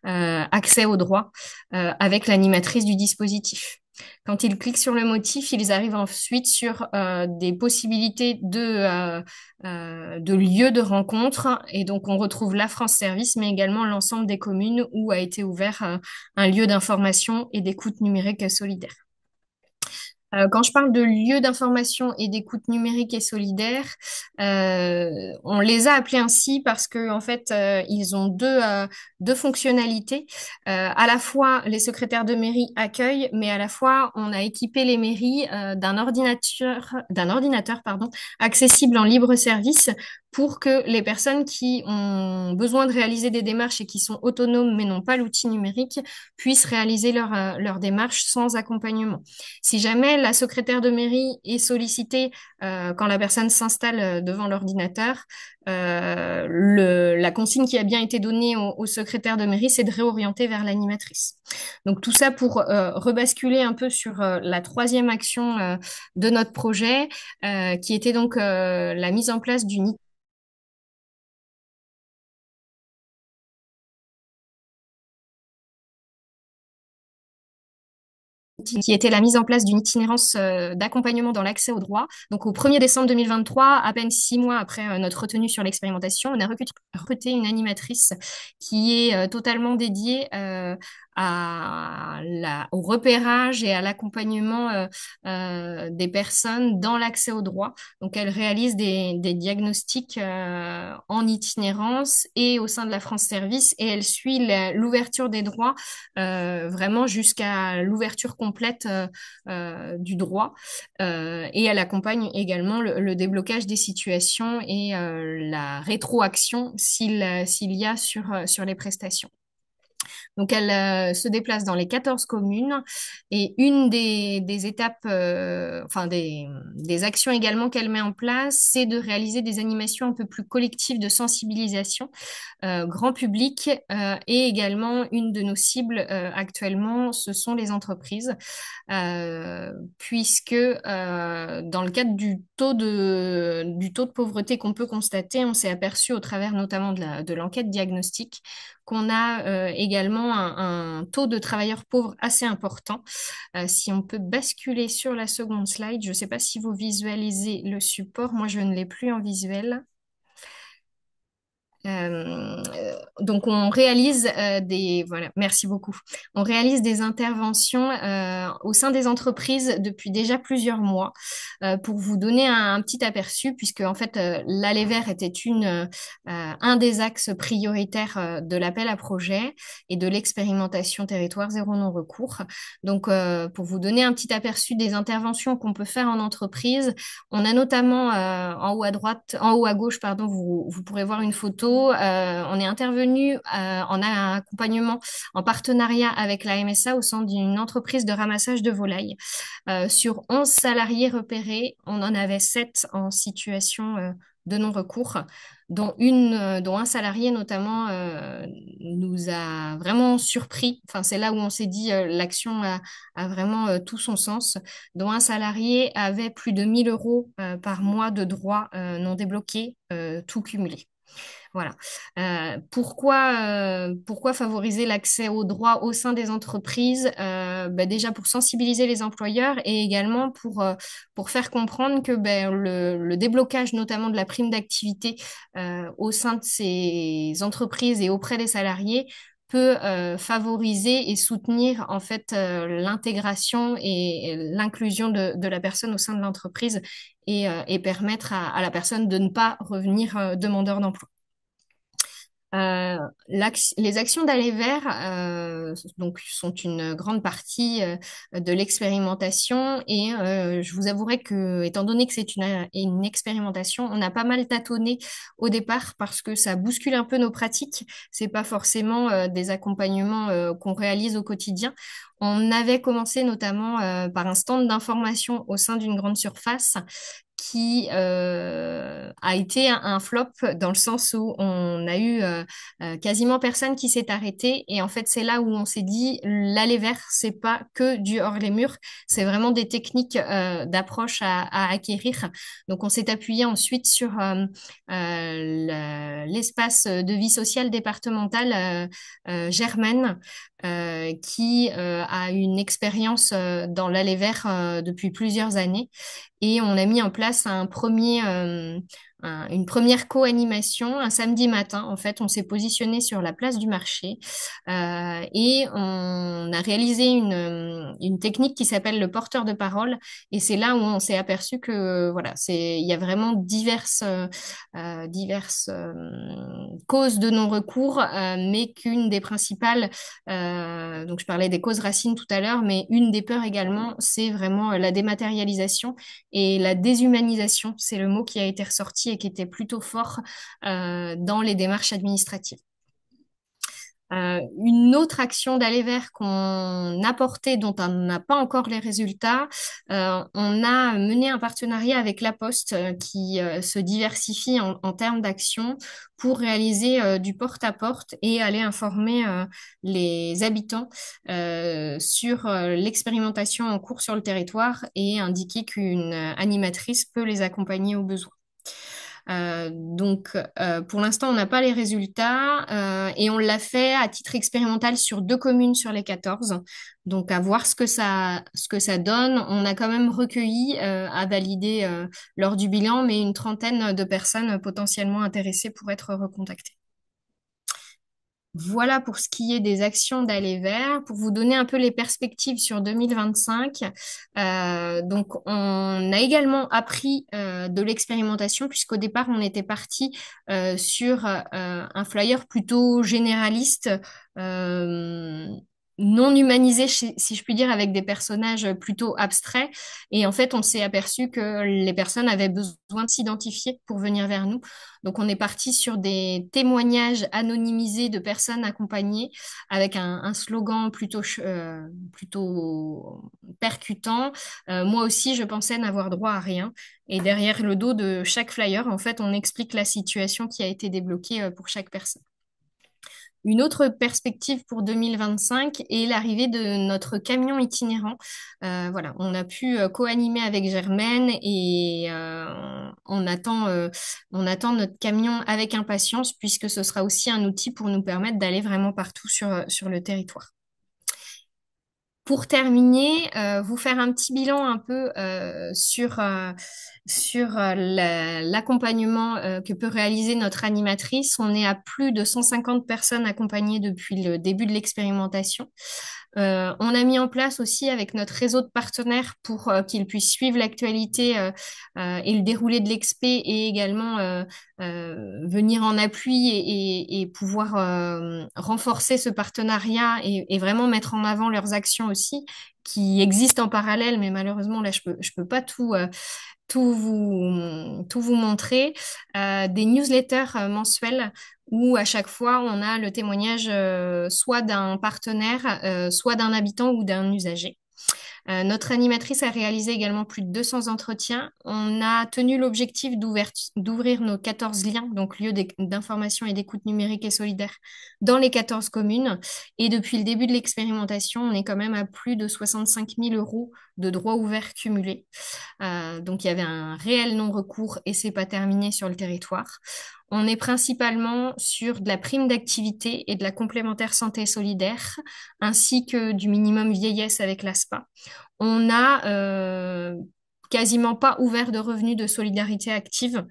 accès au droit avec l'animatrice du dispositif. Quand ils cliquent sur le motif, ils arrivent ensuite sur des possibilités de lieux de rencontre. Et donc, on retrouve la France Service, mais également l'ensemble des communes où a été ouvert un lieu d'information et d'écoute numérique solidaire. Quand je parle de lieux d'information et d'écoute numérique et solidaire, on les a appelés ainsi parce que en fait, ils ont deux fonctionnalités. À la fois, les secrétaires de mairie accueillent, mais à la fois, on a équipé les mairies d'un ordinateur, pardon, accessible en libre service pour que les personnes qui ont besoin de réaliser des démarches et qui sont autonomes mais n'ont pas l'outil numérique puissent réaliser leur démarche sans accompagnement. Si jamais la secrétaire de mairie est sollicitée quand la personne s'installe devant l'ordinateur, la consigne qui a bien été donnée au secrétaire de mairie, c'est de réorienter vers l'animatrice. Donc tout ça pour rebasculer un peu sur la troisième action de notre projet, qui était donc la mise en place d'une qui était la mise en place d'une itinérance d'accompagnement dans l'accès au droit. Donc, au 1er décembre 2023, à peine 6 mois après notre retenue sur l'expérimentation, on a recruté une animatrice qui est totalement dédiée au repérage et à l'accompagnement des personnes dans l'accès au droit. Donc, elle réalise des diagnostics en itinérance et au sein de la France Service, et elle suit l'ouverture des droits vraiment jusqu'à l'ouverture complète du droit. Et elle accompagne également le déblocage des situations et la rétroaction s'il y a sur les prestations. Donc, elle se déplace dans les 14 communes, et une des étapes, enfin des actions également qu'elle met en place, c'est de réaliser des animations un peu plus collectives de sensibilisation grand public, et également une de nos cibles actuellement, ce sont les entreprises, puisque dans le cadre du taux de pauvreté qu'on peut constater, on s'est aperçu au travers notamment de l'enquête diagnostique qu'on a également un taux de travailleurs pauvres assez important. Si on peut basculer sur la seconde slide, je ne sais pas si vous visualisez le support, moi je ne l'ai plus en visuel. Donc on réalise voilà, merci beaucoup. On réalise des interventions au sein des entreprises depuis déjà plusieurs mois pour vous donner un petit aperçu, puisque en fait l'aller vert était un des axes prioritaires de l'appel à projet et de l'expérimentation territoire zéro non-recours. Donc pour vous donner un petit aperçu des interventions qu'on peut faire en entreprise, on a notamment en haut à droite, en haut à gauche, pardon, vous pourrez voir une photo on est intervenu en accompagnement, en partenariat avec la MSA au sein d'une entreprise de ramassage de volailles. Sur 11 salariés repérés, on en avait 7 en situation de non-recours, dont un salarié notamment nous a vraiment surpris. Enfin, c'est là où on s'est dit l'action a vraiment tout son sens. Dont un salarié avait plus de 1 000 euros par mois de droits non débloqués, tout cumulé. Voilà. Pourquoi favoriser l'accès aux droits au sein des entreprises? Déjà pour sensibiliser les employeurs et également pour faire comprendre que le déblocage notamment de la prime d'activité au sein de ces entreprises et auprès des salariés peut favoriser et soutenir en fait l'intégration et l'inclusion de la personne au sein de l'entreprise et permettre à la personne de ne pas revenir demandeur d'emploi. Les actions d'aller vers donc sont une grande partie de l'expérimentation et je vous avouerai que, étant donné que c'est une expérimentation, on a pas mal tâtonné au départ parce que ça bouscule un peu nos pratiques. C'est pas forcément des accompagnements qu'on réalise au quotidien. On avait commencé notamment par un stand d'information au sein d'une grande surface qui a été un flop dans le sens où on a eu quasiment personne qui s'est arrêté. Et en fait, c'est là où on s'est dit, l'aller vers, c'est pas que du hors les murs, c'est vraiment des techniques d'approche à acquérir. Donc, on s'est appuyé ensuite sur l'espace de vie sociale départementale Germaine, qui a une expérience dans l'aller vers depuis plusieurs années. Et on a mis en place une première co-animation un samedi matin. En fait, on s'est positionné sur la place du marché et on a réalisé une technique qui s'appelle le porteur de parole. Et c'est là où on s'est aperçu que voilà, il y a vraiment diverses causes de non-recours, mais qu'une des principales, donc je parlais des causes racines tout à l'heure, mais une des peurs également, c'est vraiment la dématérialisation et la déshumanisation. C'est le mot qui a été ressorti et qui était plutôt fort dans les démarches administratives. Une autre action d'aller vers qu'on a portée, dont on n'a pas encore les résultats, on a mené un partenariat avec La Poste qui se diversifie en termes d'action pour réaliser du porte-à-porte et aller informer les habitants sur l'expérimentation en cours sur le territoire et indiquer qu'une animatrice peut les accompagner au besoin. Pour l'instant, on n'a pas les résultats et on l'a fait à titre expérimental sur 2 communes sur les 14. Donc, à voir ce que ça donne. On a quand même recueilli à valider lors du bilan, mais une trentaine de personnes potentiellement intéressées pour être recontactées. Voilà pour ce qui est des actions d'aller vers. Pour vous donner un peu les perspectives sur 2025, donc on a également appris de l'expérimentation puisqu'au départ on était parti sur un flyer plutôt généraliste, non humanisé, si je puis dire, avec des personnages plutôt abstraits. Et en fait, on s'est aperçu que les personnes avaient besoin de s'identifier pour venir vers nous. Donc, on est parti sur des témoignages anonymisés de personnes accompagnées avec un slogan plutôt percutant. Moi aussi, je pensais n'avoir droit à rien. Et derrière le dos de chaque flyer, en fait, on explique la situation qui a été débloquée pour chaque personne. Une autre perspective pour 2025 est l'arrivée de notre camion itinérant. Voilà, on a pu co-animer avec Germaine et on attend notre camion avec impatience puisque ce sera aussi un outil pour nous permettre d'aller vraiment partout sur le territoire. Pour terminer, vous faire un petit bilan un peu sur l'accompagnement que peut réaliser notre animatrice. On est à plus de 150 personnes accompagnées depuis le début de l'expérimentation. On a mis en place aussi avec notre réseau de partenaires pour qu'ils puissent suivre l'actualité et le déroulé de l'expé et également venir en appui et pouvoir renforcer ce partenariat et vraiment mettre en avant leurs actions aussi qui existent en parallèle, mais malheureusement là je peux pas tout tout vous montrer, des newsletters mensuels où à chaque fois on a le témoignage soit d'un partenaire, soit d'un habitant ou d'un usager. Notre animatrice a réalisé également plus de 200 entretiens. On a tenu l'objectif d'ouvrir nos 14 liens, donc lieux d'information et d'écoute numérique et solidaire, dans les 14 communes. Et depuis le début de l'expérimentation, on est quand même à plus de 65 000 euros de droits ouverts cumulés. Donc il y avait un réel non-recours et c'est pas terminé sur le territoire. On est principalement sur de la prime d'activité et de la complémentaire santé solidaire, ainsi que du minimum vieillesse avec l'ASPA. On a quasiment pas ouvert de revenus de solidarité active.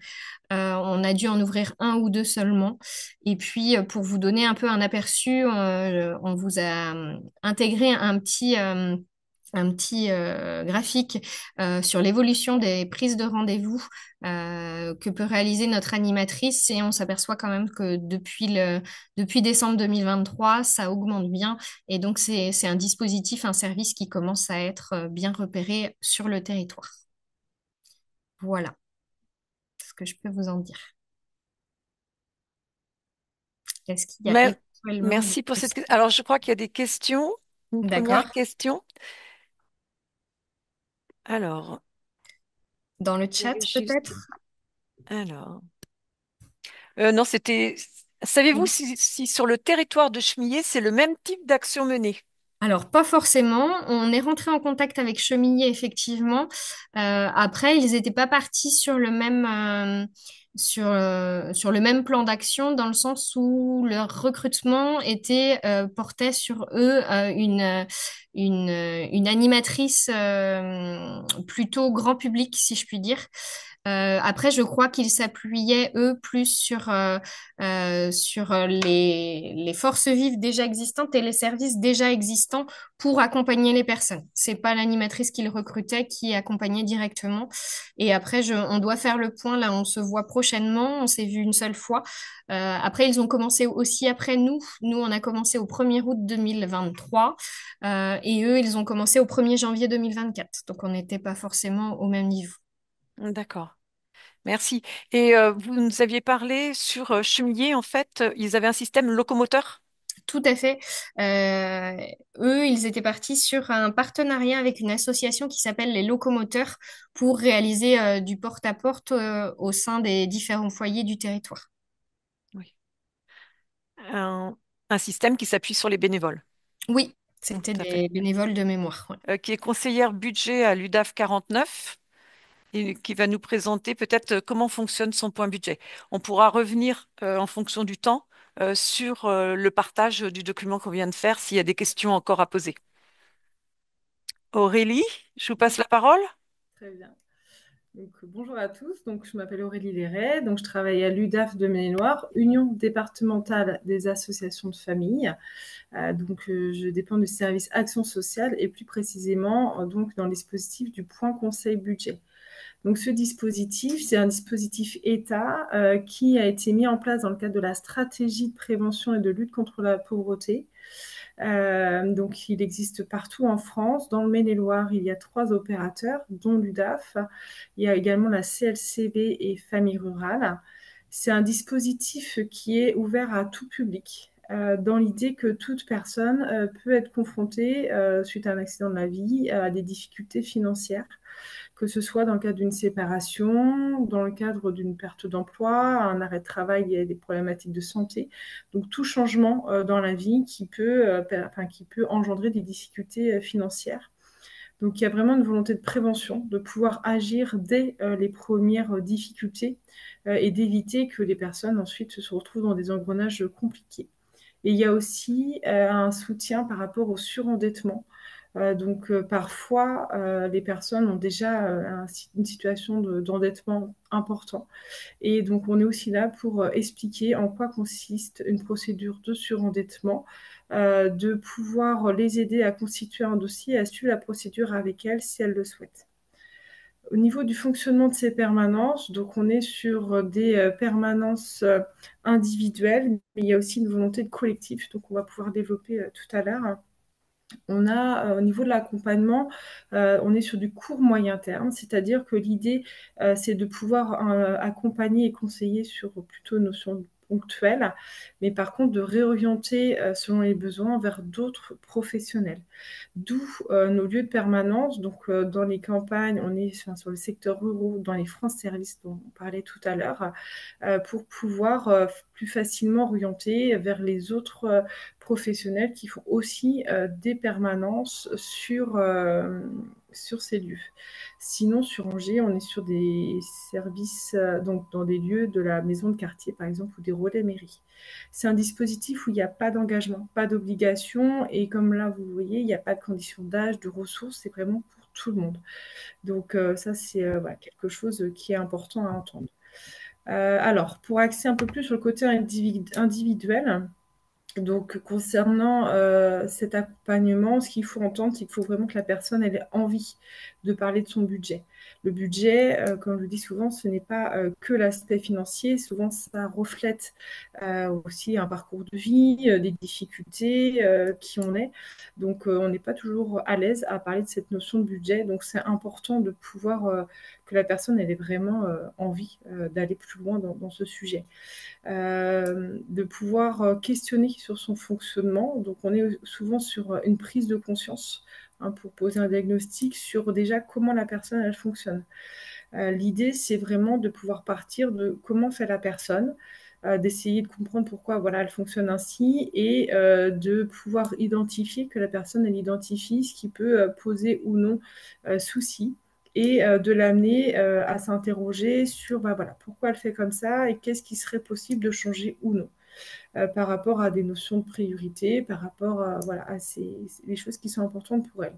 On a dû en ouvrir un ou deux seulement. Et puis, pour vous donner un peu un aperçu, on vous a intégré un petit graphique sur l'évolution des prises de rendez-vous que peut réaliser notre animatrice et on s'aperçoit quand même que depuis décembre 2023, ça augmente bien et donc c'est un dispositif, un service qui commence à être bien repéré sur le territoire. Voilà ce que je peux vous en dire. Est-ce qu'il y a Mais- éventuellement des Merci pour cette questions? question. Alors, je crois qu'il y a des questions. Une première D'accord. question. Alors, Dans le je vais chat juste. peut-être? Alors, non, c'était. Savez-vous si sur le territoire de Chemillé, c'est le même type d'action menée? Alors, pas forcément. On est rentré en contact avec Chemillé, effectivement. Après, ils n'étaient pas partis sur le même plan d'action, dans le sens où leur recrutement portait sur eux une animatrice plutôt grand public, si je puis dire. Après, je crois qu'ils s'appuyaient, eux, plus sur les forces vives déjà existantes et les services déjà existants pour accompagner les personnes. C'est pas l'animatrice qu'ils recrutaient qui accompagnait directement. Et après, on doit faire le point. Là, on se voit prochainement. On s'est vu une seule fois. Après, ils ont commencé aussi après nous. Nous, on a commencé au 1er août 2023 et eux, ils ont commencé au 1er janvier 2024. Donc, on n'était pas forcément au même niveau. D'accord. Merci. Et vous nous aviez parlé sur Chemillé, en fait, ils avaient un système locomoteur. Tout à fait. Euh, Eux, ils étaient partis sur un partenariat avec une association qui s'appelle les Locomoteurs pour réaliser du porte-à-porte au sein des différents foyers du territoire. Oui. Un, un système qui s'appuie sur les bénévoles. Oui, Mm, c'était tout à fait. des bénévoles de mémoire. Ouais. Qui est conseillère budget à l'UDAF 49 et qui va nous présenter peut-être comment fonctionne son point budget. On pourra revenir en fonction du temps sur le partage du document qu'on vient de faire s'il y a des questions encore à poser. Aurélie, je vous passe la parole. Très bien. Donc, bonjour à tous. Donc, je m'appelle Aurélie Léret. Donc, je travaille à l'UDAF de Maine-et-Loire, Union départementale des associations de famille. Je dépends du service action sociale et plus précisément donc dans le dispositif du point conseil budget. Donc, ce dispositif, c'est un dispositif État qui a été mis en place dans le cadre de la stratégie de prévention et de lutte contre la pauvreté. Donc, il existe partout en France. Dans le Maine-et-Loire, il y a 3 opérateurs, dont l'UDAF. Il y a également la CLCB et Famille Rurale. C'est un dispositif qui est ouvert à tout public, dans l'idée que toute personne peut être confrontée, suite à un accident de la vie, à des difficultés financières, que ce soit dans le cadre d'une séparation, dans le cadre d'une perte d'emploi, un arrêt de travail, il y a des problématiques de santé. Donc tout changement dans la vie qui peut engendrer des difficultés financières. Donc il y a vraiment une volonté de prévention, de pouvoir agir dès les premières difficultés et d'éviter que les personnes ensuite se retrouvent dans des engrenages compliqués. Et il y a aussi un soutien par rapport au surendettement. Parfois, les personnes ont déjà une situation d'endettement important. Et donc, on est aussi là pour expliquer en quoi consiste une procédure de surendettement, de pouvoir les aider à constituer un dossier et à suivre la procédure avec elles si elles le souhaitent. Au niveau du fonctionnement de ces permanences, donc on est sur des permanences individuelles, mais il y a aussi une volonté de collectif, donc on va pouvoir développer tout à l'heure. Au niveau de l'accompagnement, on est sur du court moyen terme, c'est-à-dire que l'idée, c'est de pouvoir accompagner et conseiller sur plutôt une notion ponctuelle, mais par contre de réorienter selon les besoins vers d'autres professionnels. D'où nos lieux de permanence. Donc, dans les campagnes, on est sur le secteur rural, dans les France Services dont on parlait tout à l'heure, pour pouvoir plus facilement orienter vers les autres professionnels qui font aussi des permanences sur ces lieux. Sinon, sur Angers, on est sur des services, donc dans des lieux de la maison de quartier, par exemple, ou des relais mairie. C'est un dispositif où il n'y a pas d'engagement, pas d'obligation, et comme là, vous voyez, il n'y a pas de condition d'âge, de ressources, c'est vraiment pour tout le monde. Donc ça, c'est voilà, quelque chose qui est important à entendre. Alors, pour axer un peu plus sur le côté individuel, donc, concernant cet accompagnement, ce qu'il faut entendre, c'est qu'il faut vraiment que la personne ait envie de parler de son budget. Le budget, comme je le dis souvent, ce n'est pas que l'aspect financier. Souvent, ça reflète aussi un parcours de vie, des difficultés qui on est. Donc, on n'est pas toujours à l'aise à parler de cette notion de budget. Donc, c'est important de pouvoir que la personne ait vraiment envie d'aller plus loin dans ce sujet. De pouvoir questionner sur son fonctionnement. Donc, on est souvent sur une prise de conscience pour poser un diagnostic sur déjà comment la personne elle fonctionne. L'idée, c'est vraiment de pouvoir partir de comment fait la personne, d'essayer de comprendre pourquoi voilà, elle fonctionne ainsi et de pouvoir identifier que la personne elle identifie ce qui peut poser ou non souci et de l'amener à s'interroger sur bah, voilà, pourquoi elle fait comme ça et qu'est-ce qui serait possible de changer ou non par rapport à des notions de priorité, par rapport voilà, à les choses qui sont importantes pour elle.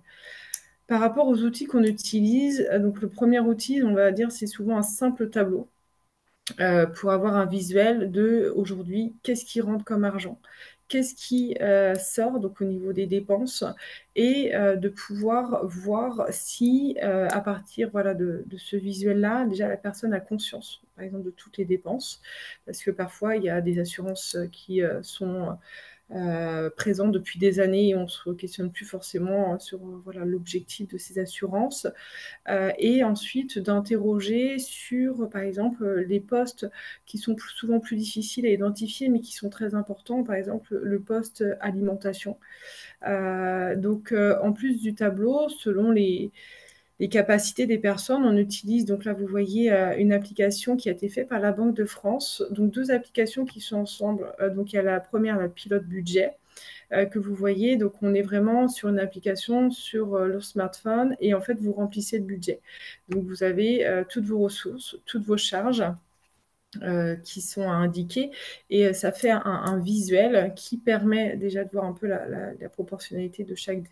Par rapport aux outils qu'on utilise, donc le premier outil, on va dire, c'est souvent un simple tableau pour avoir un visuel de aujourd'hui, qu'est-ce qui rentre comme argent, qu'est-ce qui sort donc au niveau des dépenses et de pouvoir voir si à partir voilà, de ce visuel-là, déjà la personne a conscience par exemple de toutes les dépenses parce que parfois il y a des assurances qui sont présent depuis des années et on ne se questionne plus forcément sur voilà, l'objectif de ces assurances. Et ensuite d'interroger sur, par exemple, les postes qui sont souvent plus difficiles à identifier mais qui sont très importants, par exemple le poste alimentation. Donc en plus du tableau, selon les capacités des personnes. On utilise, donc là, vous voyez une application qui a été faite par la Banque de France. Donc, deux applications qui sont ensemble. Donc, il y a la première, la pilote budget, que vous voyez. Donc, on est vraiment sur une application sur leur smartphone et en fait, vous remplissez le budget. Donc, vous avez toutes vos ressources, toutes vos charges. Qui sont indiquées et ça fait un visuel qui permet déjà de voir un peu la proportionnalité de chaque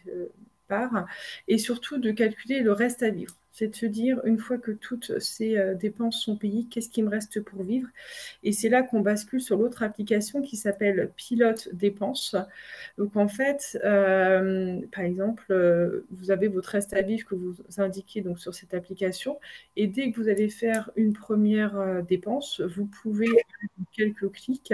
part et surtout de calculer le reste à vivre. C'est de se dire, une fois que toutes ces dépenses sont payées, qu'est-ce qui me reste pour vivre? Et c'est là qu'on bascule sur l'autre application qui s'appelle Pilote dépenses. Donc en fait, par exemple, vous avez votre reste à vivre que vous indiquez donc sur cette application et dès que vous allez faire une première dépense, vous pouvez, avec quelques clics,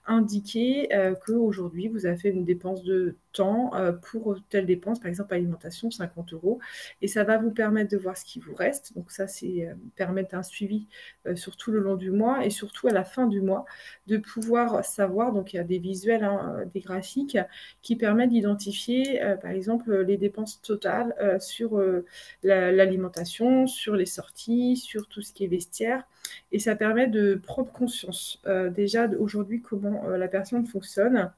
indiquer qu'aujourd'hui, vous avez fait une dépense de temps pour telle dépense, par exemple alimentation, 50 euros. Et ça va vous permettre de voir ce qui vous reste. Donc ça, c'est permettre un suivi sur tout le long du mois et surtout à la fin du mois, de pouvoir savoir, donc il y a des visuels, hein, des graphiques, qui permettent d'identifier, par exemple, les dépenses totales sur l'alimentation, sur les sorties, sur tout ce qui est vestiaire. Et ça permet de prendre conscience déjà aujourd'hui comment la personne fonctionne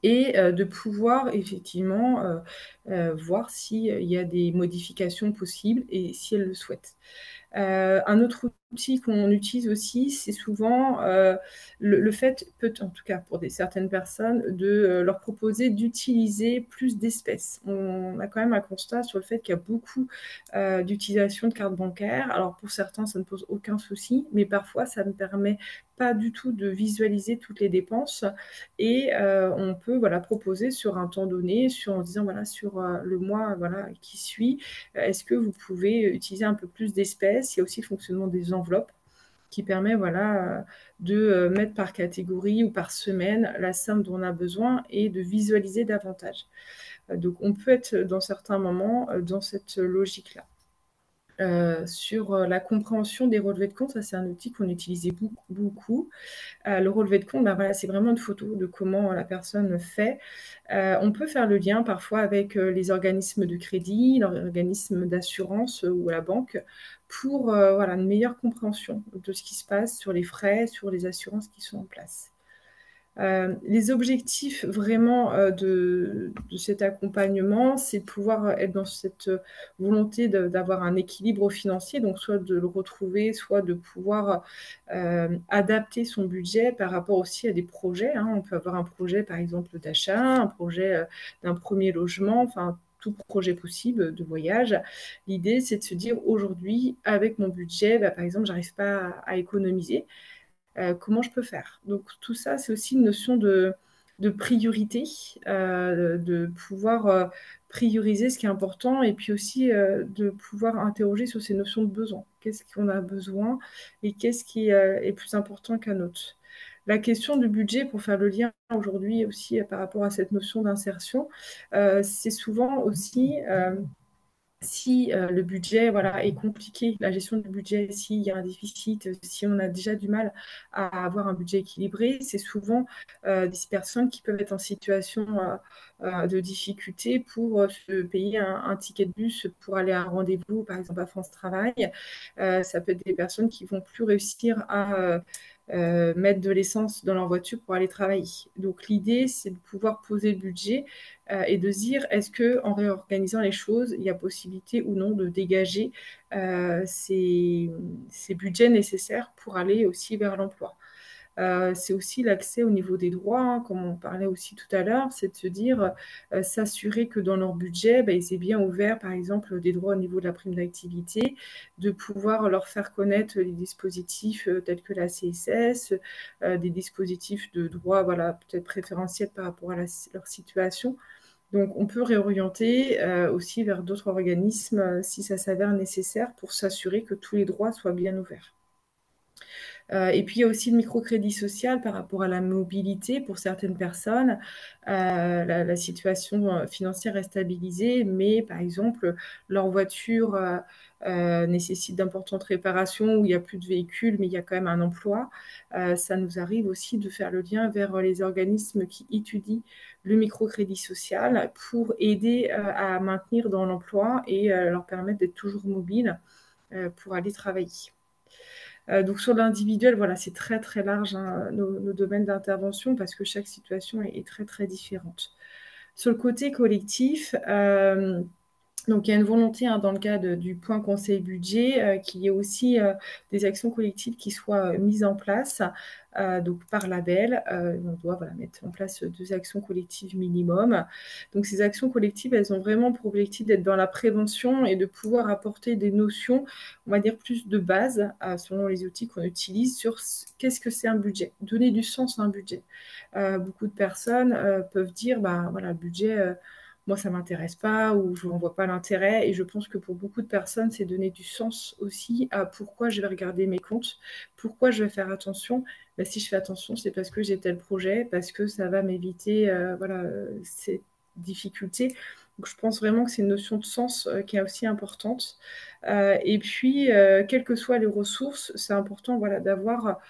et de pouvoir effectivement voir s'il y a des modifications possibles et si elle le souhaite. Un autre outil qu'on utilise aussi, c'est souvent le fait, en tout cas pour certaines personnes, de leur proposer d'utiliser plus d'espèces. On a quand même un constat sur le fait qu'il y a beaucoup d'utilisation de cartes bancaires. Alors pour certains, ça ne pose aucun souci, mais parfois, ça ne permet pas du tout de visualiser toutes les dépenses et on peut voilà, proposer sur un temps donné, en disant voilà, sur le mois voilà, qui suit, est-ce que vous pouvez utiliser un peu plus d'espèces? Il y a aussi le fonctionnement des enveloppes qui permet voilà, de mettre par catégorie ou par semaine la somme dont on a besoin et de visualiser davantage. Donc on peut être dans certains moments dans cette logique-là. Sur la compréhension des relevés de compte, ça c'est un outil qu'on utilisait beaucoup. Le relevé de compte, ben voilà, c'est vraiment une photo de comment la personne fait. On peut faire le lien parfois avec les organismes de crédit, l'organisme d'assurance ou la banque pour voilà, une meilleure compréhension de ce qui se passe sur les frais, sur les assurances qui sont en place. Les objectifs vraiment de cet accompagnement, c'est de pouvoir être dans cette volonté d'avoir un équilibre financier, donc soit de le retrouver, soit de pouvoir adapter son budget par rapport aussi à des projets. Hein. On peut avoir un projet, par exemple, d'achat, un projet d'un premier logement, enfin tout projet possible de voyage. L'idée, c'est de se dire aujourd'hui, avec mon budget, bah, par exemple, j'arrive pas à économiser. Comment je peux faire. Donc tout ça, c'est aussi une notion de priorité, de pouvoir prioriser ce qui est important et puis aussi de pouvoir interroger sur ces notions de besoin. Qu'est-ce qu'on a besoin et qu'est-ce qui est plus important qu'un autre. La question du budget, pour faire le lien aujourd'hui aussi par rapport à cette notion d'insertion, c'est souvent aussi si le budget voilà, est compliqué, la gestion du budget, s'il y a un déficit, si on a déjà du mal à avoir un budget équilibré, c'est souvent des personnes qui peuvent être en situation de difficulté pour se payer un ticket de bus pour aller à un rendez-vous, par exemple à France Travail. Ça peut être des personnes qui vont plus réussir à mettre de l'essence dans leur voiture pour aller travailler. Donc l'idée, c'est de pouvoir poser le budget et de se dire est-ce qu'en réorganisant les choses, il y a possibilité ou non de dégager ces budgets nécessaires pour aller aussi vers l'emploi. C'est aussi l'accès au niveau des droits, hein, comme on parlait aussi tout à l'heure, c'est de se dire, s'assurer que dans leur budget, bah, ils aient bien ouvert, par exemple, des droits au niveau de la prime d'activité, de pouvoir leur faire connaître les dispositifs tels que la CSS, des dispositifs de droit, voilà, peut-être préférentiels par rapport à leur situation. Donc, on peut réorienter aussi vers d'autres organismes si ça s'avère nécessaire pour s'assurer que tous les droits soient bien ouverts. Et puis, il y a aussi le microcrédit social par rapport à la mobilité pour certaines personnes. La situation financière est stabilisée, mais par exemple, leur voiture nécessite d'importantes réparations où il n'y a plus de véhicules, mais il y a quand même un emploi. Ça nous arrive aussi de faire le lien vers les organismes qui étudient le microcrédit social pour aider à maintenir dans l'emploi et leur permettre d'être toujours mobiles pour aller travailler. Donc sur l'individuel, voilà, c'est très très large hein, nos domaines d'intervention parce que chaque situation est très très différente. Sur le côté collectif, donc il y a une volonté hein, dans le cadre du point conseil budget qu'il y ait aussi des actions collectives qui soient mises en place. Donc par label, on doit voilà, mettre en place 2 actions collectives minimum. Donc ces actions collectives, elles ont vraiment pour objectif d'être dans la prévention et de pouvoir apporter des notions, on va dire plus de base, selon les outils qu'on utilise, sur qu'est-ce que c'est un budget, donner du sens à un budget. Beaucoup de personnes peuvent dire, bah voilà, le budget moi, ça ne m'intéresse pas ou je n'en vois pas l'intérêt. Et je pense que pour beaucoup de personnes, c'est donner du sens aussi à pourquoi je vais regarder mes comptes, pourquoi je vais faire attention. Ben, si je fais attention, c'est parce que j'ai tel projet, parce que ça va m'éviter voilà, ces difficultés. Donc, je pense vraiment que c'est une notion de sens qui est aussi importante. Et puis, quelles que soient les ressources, c'est important voilà, d'avoir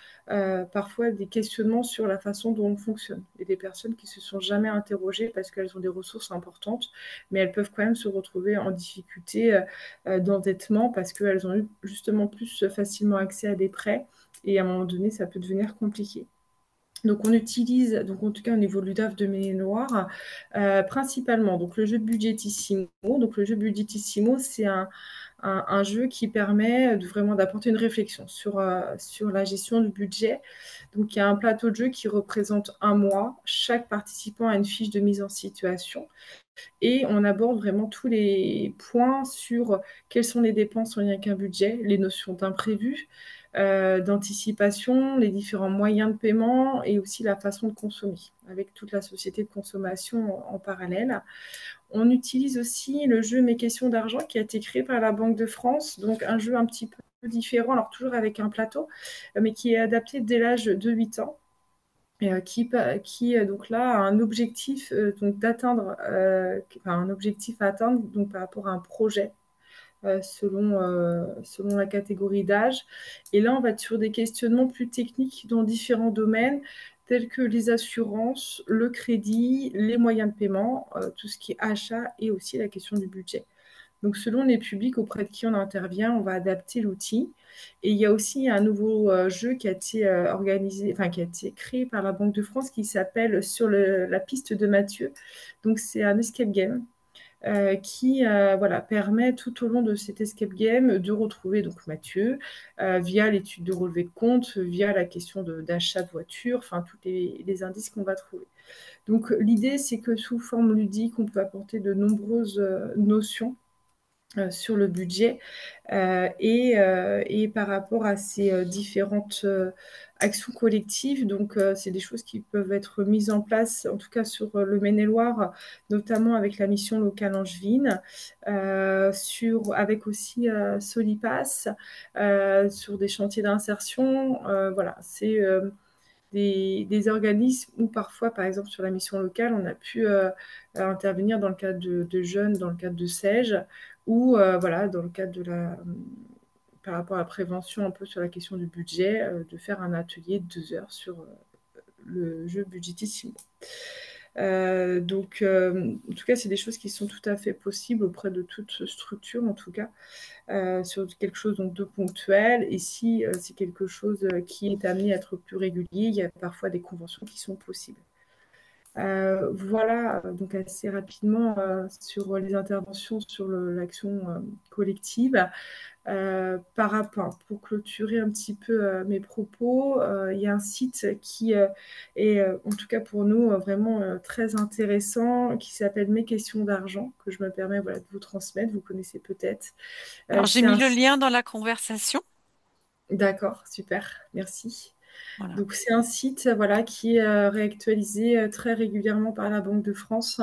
parfois des questionnements sur la façon dont on fonctionne. Il y a des personnes qui ne se sont jamais interrogées parce qu'elles ont des ressources importantes, mais elles peuvent quand même se retrouver en difficulté d'endettement parce qu'elles ont eu justement plus facilement accès à des prêts et à un moment donné, ça peut devenir compliqué. Donc on utilise, donc en tout cas au niveau de l'UDAF de Maine-et-Loire, principalement donc le jeu Budgetissimo. Donc le jeu Budgetissimo, c'est un jeu qui permet vraiment d'apporter une réflexion sur la gestion du budget. Donc il y a un plateau de jeu qui représente un mois. Chaque participant a une fiche de mise en situation. Et on aborde vraiment tous les points sur quelles sont les dépenses en lien avec un budget, les notions d'imprévu, d'anticipation, les différents moyens de paiement et aussi la façon de consommer, avec toute la société de consommation en parallèle. On utilise aussi le jeu Mes questions d'argent qui a été créé par la Banque de France, donc un jeu un petit peu peu différent, alors toujours avec un plateau, mais qui est adapté dès l'âge de 8 ans. Et, qui donc là a un objectif donc d'atteindre enfin, un objectif à atteindre donc par rapport à un projet selon la catégorie d'âge. Et là, on va être sur des questionnements plus techniques dans différents domaines, tels que les assurances, le crédit, les moyens de paiement, tout ce qui est achat et aussi la question du budget. Donc, selon les publics auprès de qui on intervient, on va adapter l'outil. Et il y a aussi un nouveau jeu qui a été organisé, enfin qui a été créé par la Banque de France qui s'appelle Sur la piste de Mathieu. Donc, c'est un escape game qui voilà, permet tout au long de cet escape game de retrouver donc Mathieu via l'étude de relevé de compte, via la question d'achat de voiture, enfin tous les indices qu'on va trouver. Donc l'idée c'est que sous forme ludique, on peut apporter de nombreuses notions sur le budget et par rapport à ces différentes actions collectives. Donc, c'est des choses qui peuvent être mises en place, en tout cas sur le Maine-et-Loire, notamment avec la mission locale angevine, avec aussi Solipass, sur des chantiers d'insertion. Voilà, c'est des organismes où parfois, par exemple sur la mission locale, on a pu intervenir dans le cadre de jeunes, dans le cadre de SEJ, ou voilà, dans le cadre par rapport à la prévention un peu sur la question du budget, de faire un atelier de 2 heures sur le jeu Budgetissimo. Donc, en tout cas, c'est des choses qui sont tout à fait possibles auprès de toute structure, en tout cas, sur quelque chose donc, de ponctuel. Et si c'est quelque chose qui est amené à être plus régulier, il y a parfois des conventions qui sont possibles. Voilà, donc assez rapidement sur les interventions sur l'action collective. Par rapport, pour clôturer un petit peu mes propos, il y a un site qui est, en tout cas pour nous, vraiment très intéressant, qui s'appelle Mes questions d'argent, que je me permets voilà, de vous transmettre, vous connaissez peut-être. Alors, j'ai C'est mis un le site. lien dans la conversation. D'accord, super, merci. Voilà. Donc, c'est un site voilà, qui est réactualisé très régulièrement par la Banque de France,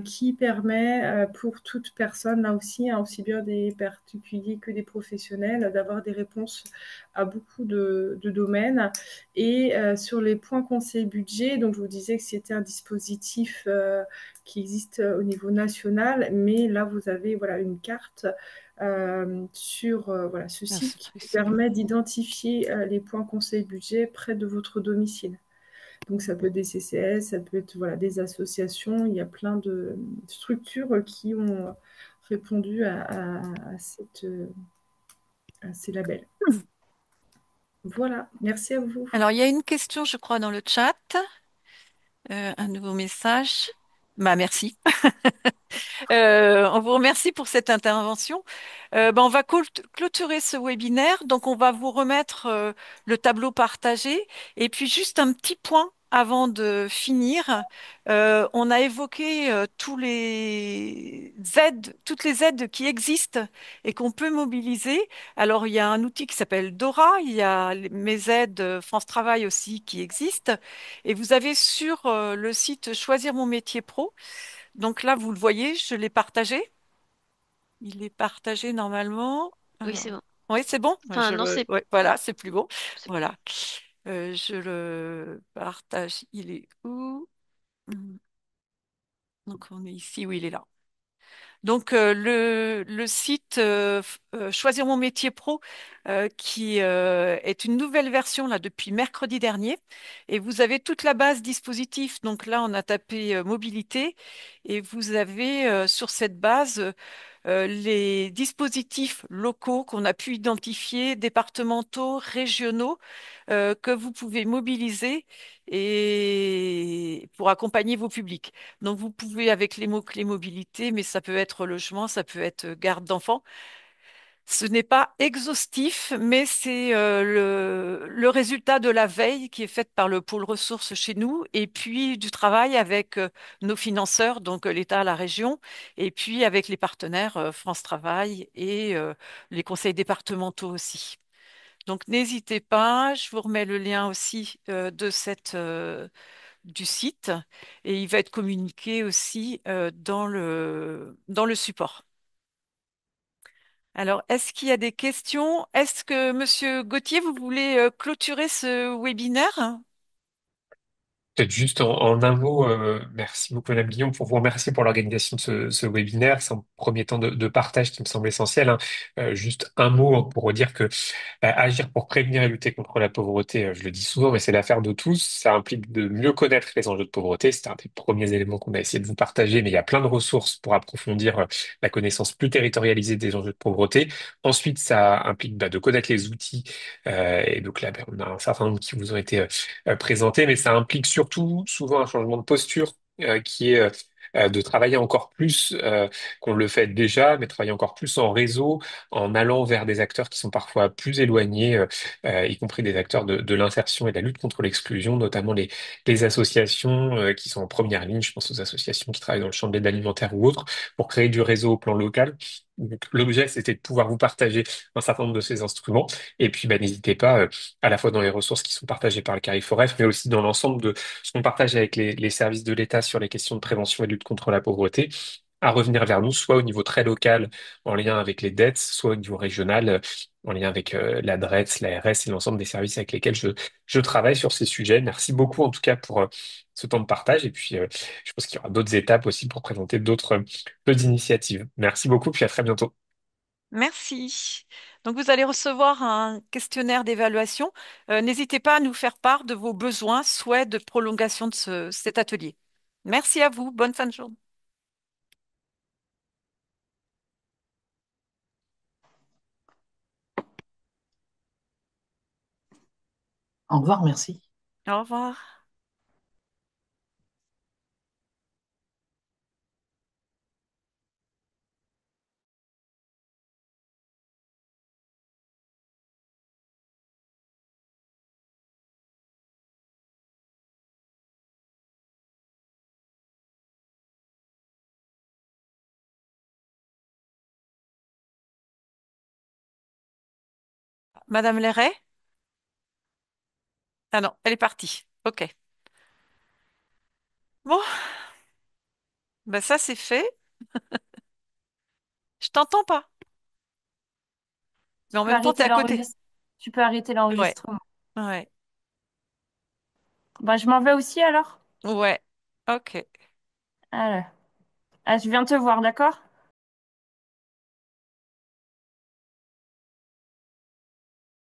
qui permet pour toute personne, là aussi, hein, aussi bien des particuliers que des professionnels, d'avoir des réponses à beaucoup de domaines. Et sur les points conseil budget, donc je vous disais que c'était un dispositif qui existe au niveau national, mais là, vous avez voilà, une carte sur voilà, ce site qui vous L'instruction. permet d'identifier les points conseil budget près de votre domicile. Donc ça peut être des CCS, ça peut être voilà, des associations, il y a plein de structures qui ont répondu à ces labels. Voilà, merci à vous. Alors, il y a une question, je crois, dans le chat. Un nouveau message. Bah, merci. On vous remercie pour cette intervention. On va clôturer ce webinaire. Donc, on va vous remettre le tableau partagé. Et puis, juste un petit point avant de finir. On a évoqué tous les aides, toutes les aides qui existent et qu'on peut mobiliser. Alors, il y a un outil qui s'appelle Dora. Il y a mes aides France Travail aussi qui existent. Et vous avez sur le site Choisir mon métier pro. Donc là, vous le voyez, je l'ai partagé. Il est partagé normalement. Oui, c'est Alors, bon. oui, c'est bon. Enfin, non, Ouais, voilà, c'est plus beau. c'est bon. Voilà. Je le partage. Il est où? Hmm. Donc on est ici. Oui, il est là. Donc le site Choisir mon métier pro, qui est une nouvelle version là depuis mercredi dernier. Et vous avez toute la base dispositif. Donc là, on a tapé mobilité et vous avez sur cette base les dispositifs locaux qu'on a pu identifier, départementaux, régionaux, que vous pouvez mobiliser et pour accompagner vos publics. Donc, vous pouvez avec les mots-clés mobilité, mais ça peut être logement, ça peut être garde d'enfants. Ce n'est pas exhaustif, mais c'est le résultat de la veille qui est faite par le pôle ressources chez nous, et puis du travail avec nos financeurs, donc l'État, la région, et puis avec les partenaires France Travail et les conseils départementaux aussi. Donc n'hésitez pas, je vous remets le lien aussi du site, et il va être communiqué aussi dans le support. Alors, est-ce qu'il y a des questions? Est-ce que, Monsieur Gauthier, vous voulez clôturer ce webinaire? Peut-être juste en un mot, merci beaucoup Madame Guillaume pour vous remercier pour l'organisation de ce webinaire. C'est un premier temps de partage qui me semble essentiel, hein. Juste un mot pour dire que agir pour prévenir et lutter contre la pauvreté, je le dis souvent, mais c'est l'affaire de tous. Ça implique de mieux connaître les enjeux de pauvreté. C'était un des premiers éléments qu'on a essayé de vous partager, mais il y a plein de ressources pour approfondir la connaissance plus territorialisée des enjeux de pauvreté. Ensuite, ça implique de connaître les outils, et donc là, on a un certain nombre qui vous ont été présentés, mais ça implique surtout souvent un changement de posture qui est de travailler encore plus qu'on le fait déjà, mais travailler encore plus en réseau, en allant vers des acteurs qui sont parfois plus éloignés, y compris des acteurs de l'insertion et de la lutte contre l'exclusion, notamment les associations qui sont en première ligne. Je pense aux associations qui travaillent dans le champ de l'aide alimentaire ou autres, pour créer du réseau au plan local. Donc, l'objet, c'était de pouvoir vous partager un certain nombre de ces instruments. Et puis, n'hésitez pas, à la fois dans les ressources qui sont partagées par le CARIFOREF, mais aussi dans l'ensemble de ce qu'on partage avec les services de l'État sur les questions de prévention et de lutte contre la pauvreté, à revenir vers nous, soit au niveau très local, en lien avec les dettes, soit au niveau régional, en lien avec la DRETS, la RS et l'ensemble des services avec lesquels je travaille sur ces sujets. Merci beaucoup, en tout cas, pour ce temps de partage. Et puis, je pense qu'il y aura d'autres étapes aussi pour présenter d'autres initiatives. Merci beaucoup, puis à très bientôt. Merci. Donc, vous allez recevoir un questionnaire d'évaluation. N'hésitez pas à nous faire part de vos besoins, souhaits de prolongation de cet atelier. Merci à vous. Bonne fin de journée. Au revoir, merci. Au revoir. Madame Léray? Ah non, elle est partie. OK. Bon, ben ça c'est fait. Je t'entends pas. Mais en Tu peux même temps, t'es arrêter à côté. Tu peux arrêter Ouais, l'enregistrement. ouais, Bah, je m'en vais aussi alors. ouais. OK. Alors, je viens te voir, d'accord?